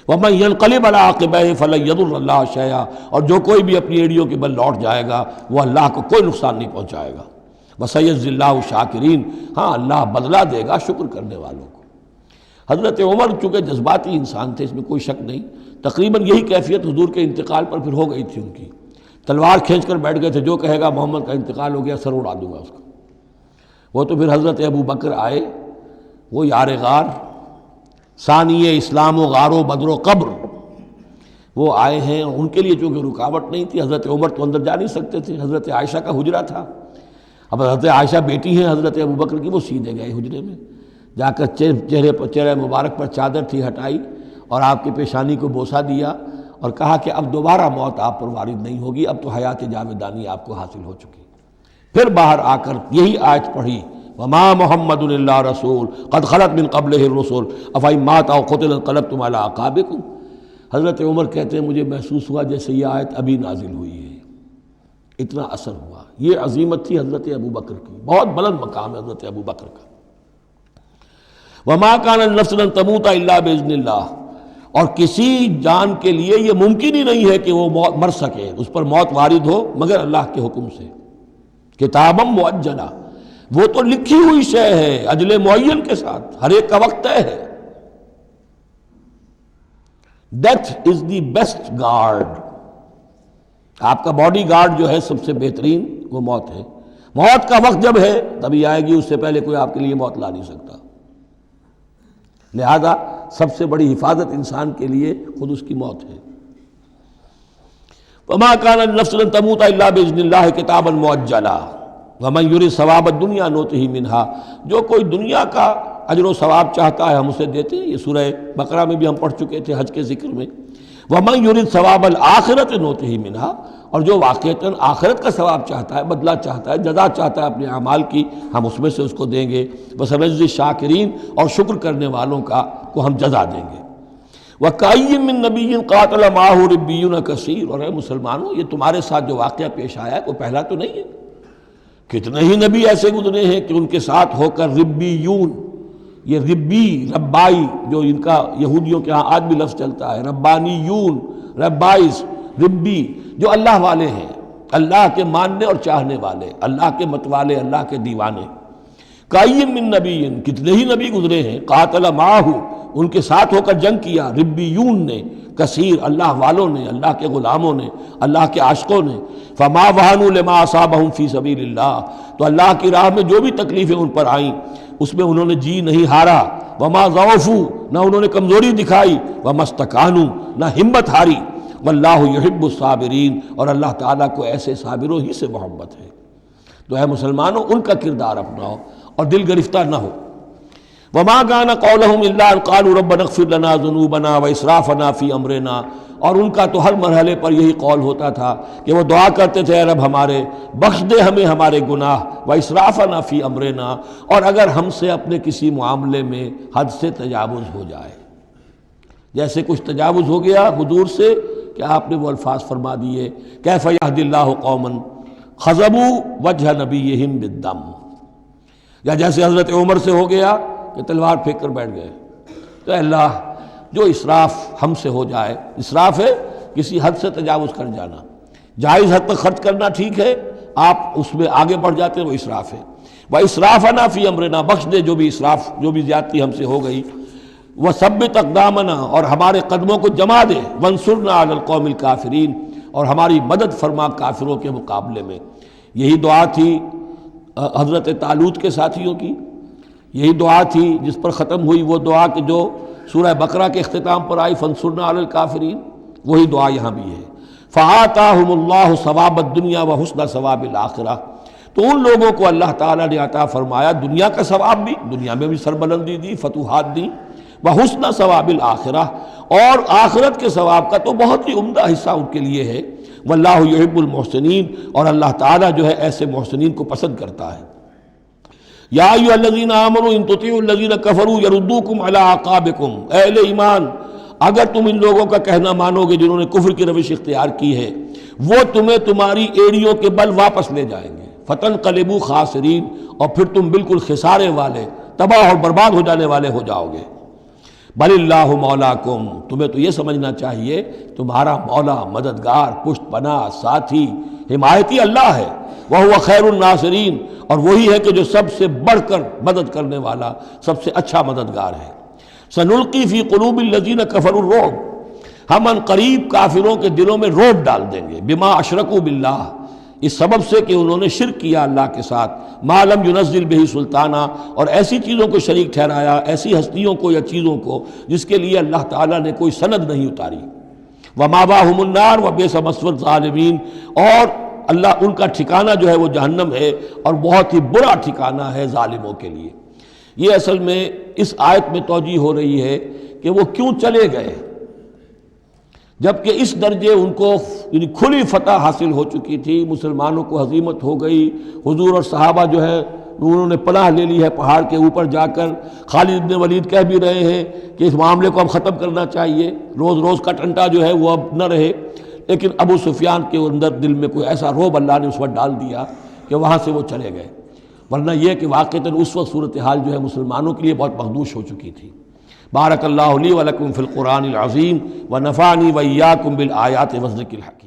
وَمَن يَنْقَلِبْ عَلَىٰ عَقِبَيْهِ فَلَن يَضُرَّ اللَّهَ شَيْئًا، اور جو کوئی بھی اپنی ایڑیوں کے بل لوٹ جائے گا وہ اللہ کو کوئی نقصان نہیں پہنچائے گا۔ وَسَيَجْزِي اللَّهُ الشَّاكِرِينَ، ہاں اللہ بدلہ دے گا شکر کرنے والوں کو۔ حضرت عمر چونکہ جذباتی انسان تھے، اس میں کوئی شک نہیں، تقریباً یہی کیفیت حضور کے انتقال پر پھر ہو گئی تھی ان کی، تلوار کھینچ کر بیٹھ گئے تھے، جو کہے گا محمد کا انتقال ہو گیا سر اڑا دوں گا اس کا۔ وہ تو پھر حضرت ابو بکر آئے، وہ یار غار، ثانی اسلام و غار و بدر و قبر، وہ آئے ہیں، اور ان کے لیے چونکہ رکاوٹ نہیں تھی، حضرت عمر تو اندر جا نہیں سکتے تھے، حضرت عائشہ کا حجرہ تھا، اب حضرت عائشہ بیٹی ہیں حضرت ابو بکر کی، وہ سیدھے گئے حجرے میں، جا کر چہرے مبارک پر چادر تھی ہٹائی اور آپ کی پیشانی کو بوسہ دیا اور کہا کہ اب دوبارہ موت آپ پر وارد نہیں ہوگی، اب تو حیات جاویدانی آپ کو حاصل ہو چکی۔ پھر باہر آ کر یہی آیت پڑھی، وما محمد الا رسول قد خلت من قبلہ الرسل افئن مات او قتل انقلبتم علی اعقابکم۔ حضرت عمر کہتے ہیں مجھے محسوس ہوا جیسے یہ آیت ابھی نازل ہوئی ہے، اتنا اثر ہوا۔ یہ عظیمت تھی حضرت ابو بکر کی، بہت بلند مقام ہے حضرت ابو بکر کا۔ وما کان النفس ان تموت الا باذن اللہ، اور کسی جان کے لیے یہ ممکن ہی نہیں ہے کہ وہ مر سکے، اس پر موت وارد ہو مگر اللہ کے حکم سے۔ کتابا مؤجلہ، وہ تو لکھی ہوئی شے ہے اجل معین کے ساتھ، ہر ایک کا وقت طے ہے۔ Death is the best guard, آپ کا باڈی گارڈ جو ہے سب سے بہترین وہ موت ہے۔ موت کا وقت جب ہے تبھی آئے گی، اس سے پہلے کوئی آپ کے لیے موت لا نہیں سکتا۔ لہذا سب سے بڑی حفاظت انسان کے لیے خود اس کی موت ہے۔ وما كان النفس لن تموت الا باذن الله كتابا مؤجلا ومن يريد ثواب الدنيا نؤته منها، جو کوئی دنیا کا اجر و ثواب چاہتا ہے ہم اسے دیتے ہیں۔ یہ سورہ بقرہ میں بھی ہم پڑھ چکے تھے حج کے ذکر میں۔ وَمَن يُرِدْ ثَوَابَ الْآخِرَةِ نُؤْتِهِ مِنْهَا، اور جو واقعتاً آخرت کا ثواب چاہتا ہے، بدلہ چاہتا ہے، جزا چاہتا ہے اپنے اعمال کی، ہم اس میں سے اس کو دیں گے۔ وَسَنَجْزِي الشَّاكِرِينَ، اور شکر کرنے والوں کو ہم جزا دیں گے۔ وَكَأَيٍّ مِّن نَبِيٍّ قَاتَلَ مَعَهُ رِبِّيُّونَ كَثِيرٌ، اور اے مسلمانوں یہ تمہارے ساتھ جو واقعہ پیش آیا ہے کوئی پہلا تو نہیں ہے، کتنے ہی نبی ایسے گزرے ہیں کہ ان کے ساتھ ہو کر ربیون، یہ ربی ربائی جو ان کا یہودیوں کے ہاں آج بھی لفظ چلتا ہے، ربانیون ربائز ربی، جو اللہ والے ہیں، اللہ کے ماننے اور چاہنے والے، اللہ کے متوالے، اللہ کے دیوانے۔ کائیم من نبی، کتنے ہی نبی گزرے ہیں، قاتل معاہو، ان کے ساتھ ہو کر جنگ کیا، ربیون نے، کثیر، اللہ والوں نے، اللہ کے غلاموں نے، اللہ کے عاشقوں نے۔ فما وہنوا لما اصابہم فی سبیل اللہ، تو اللہ کی راہ میں جو بھی تکلیفیں ان پر آئیں اس میں انہوں نے جی نہیں ہارا۔ وما ضعفوا، نہ انہوں نے کمزوری دکھائی۔ وما استکانوا، نہ ہمت ہاری۔ واللہ یحب الصابرین، اور اللہ تعالیٰ کو ایسے صابروں ہی سے محبت ہے۔ تو اے مسلمانوں ان کا کردار اپناؤ اور دل گرفتہ نہ ہو۔ وما كان قولهم الا ان قالوا ربنا اغفر لنا ذنوبنا واسرافنا في امرنا، اور ان کا تو ہر مرحلے پر یہی قول ہوتا تھا کہ وہ دعا کرتے تھے، اے رب ہمارے بخش دے ہمیں ہمارے گناہ، واسرافنا في امرنا، اور اگر ہم سے اپنے کسی معاملے میں حد سے تجاوز ہو جائے، جیسے کچھ تجاوز ہو گیا حضور سے کہ آپ نے وہ الفاظ فرما دیے، کیف یہدی اللہ قوما خضبوا وجہ نبیہم بالدم، یا جیسے حضرت عمر سے ہو گیا کہ تلوار پھینک کر بیٹھ گئے۔ تو اے اللہ جو اسراف ہم سے ہو جائے، اسراف ہے کسی حد سے تجاوز کر جانا، جائز حد تک خرچ کرنا ٹھیک ہے، آپ اس میں آگے بڑھ جاتے ہیں وہ اسراف ہے۔ وَإِسْرَافَنَا فِي أَمْرِنَا، بخش دے جو بھی اسراف، جو بھی زیادتی ہم سے ہو گئی۔ وَثَبِّتْ أَقْدَامَنَا، اور ہمارے قدموں کو جما دے۔ وَانصُرْنَا عَلَى الْقَوْمِ الْكَافِرِينَ، اور ہماری مدد فرما کافروں کے مقابلے میں۔ یہی دعا تھی حضرت طالوت کے ساتھیوں کی، یہی دعا تھی جس پر ختم ہوئی وہ دعا کہ جو سورہ بقرہ کے اختتام پر آئی، فانصرنا علی الکافرین، وہی دعا یہاں بھی ہے۔ فآتاہم اللہ ثواب الدنیا وحسن ثواب الآخرہ، تو ان لوگوں کو اللہ تعالیٰ نے عطا فرمایا دنیا کا ثواب بھی، دنیا میں بھی سربلندی دی، فتوحات دی، وحسن ثواب الآخرہ، اور آخرت کے ثواب کا تو بہت ہی عمدہ حصہ ان کے لیے ہے۔ واللہ یحب المحسنین، اور اللہ تعالیٰ جو ہے ایسے محسنین کو پسند کرتا ہے۔ یا ایھا الذین آمنوا ان تطیعوا الذین کفروا یردوکم علی اعقابکم، اے اہل ایمان اگر تم ان لوگوں کا کہنا مانو گے جنہوں نے کفر کی روش اختیار کی ہے، وہ تمہیں تمہاری ایڑیوں کے بل واپس لے جائیں گے، فتنقلبوا خاسرین، اور پھر تم بالکل خسارے والے، تباہ اور برباد ہو جانے والے ہو جاؤ گے۔ بل اللہ مولاکم، تمہیں تو یہ سمجھنا چاہیے تمہارا مولا، مددگار، پشت پناہ، ساتھی، حمایتی اللہ ہے۔ وَهُوَ خَيْرُ النَّاصِرِينَ، اور وہی ہے کہ جو سب سے بڑھ کر مدد کرنے والا، سب سے اچھا مددگار ہے۔ سَنُلْقِي فِي قُلُوبِ الَّذِينَ كَفَرُوا الرُّعْبَ، ہم ان قریب کافروں کے دلوں میں رعب ڈال دیں گے، بِمَا أَشْرَكُوا بِاللَّهِ، اس سبب سے کہ انہوں نے شرک کیا اللہ کے ساتھ، مَا لَمْ يُنَزِّلْ بِهِ سُلْطَانًا، اور ایسی چیزوں کو شریک ٹھہرایا، ایسی ہستیوں کو یا چیزوں کو جس کے لیے اللہ تعالیٰ نے کوئی سند نہیں اتاری۔ وَمَأْوَاهُمُ النَّارُ وَبِئْسَ مَثْوَى الظَّالِمِينَ، اور اللہ ان کا ٹھکانہ جو ہے وہ جہنم ہے، اور بہت ہی برا ٹھکانہ ہے ظالموں کے لیے۔ یہ اصل میں اس آیت میں توجیہ ہو رہی ہے کہ وہ کیوں چلے گئے، جبکہ اس درجے ان کو یعنی کھلی فتح حاصل ہو چکی تھی، مسلمانوں کو ہزیمت ہو گئی، حضور اور صحابہ جو ہے انہوں نے پناہ لے لی ہے پہاڑ کے اوپر جا کر۔ خالد بن ولید کہہ بھی رہے ہیں کہ اس معاملے کو اب ختم کرنا چاہیے، روز روز کا ٹنٹا جو ہے وہ اب نہ رہے، لیکن ابو سفیان کے اندر دل میں کوئی ایسا رعب اللہ نے اس وقت ڈال دیا کہ وہاں سے وہ چلے گئے، ورنہ یہ کہ واقعتاً اس وقت صورتحال جو ہے مسلمانوں کے لیے بہت مخدوش ہو چکی تھی۔ بارک اللہ لی و لکم فی القرآن العظیم و نفعنی و ایاکم بالآیات والذکر الحکیم۔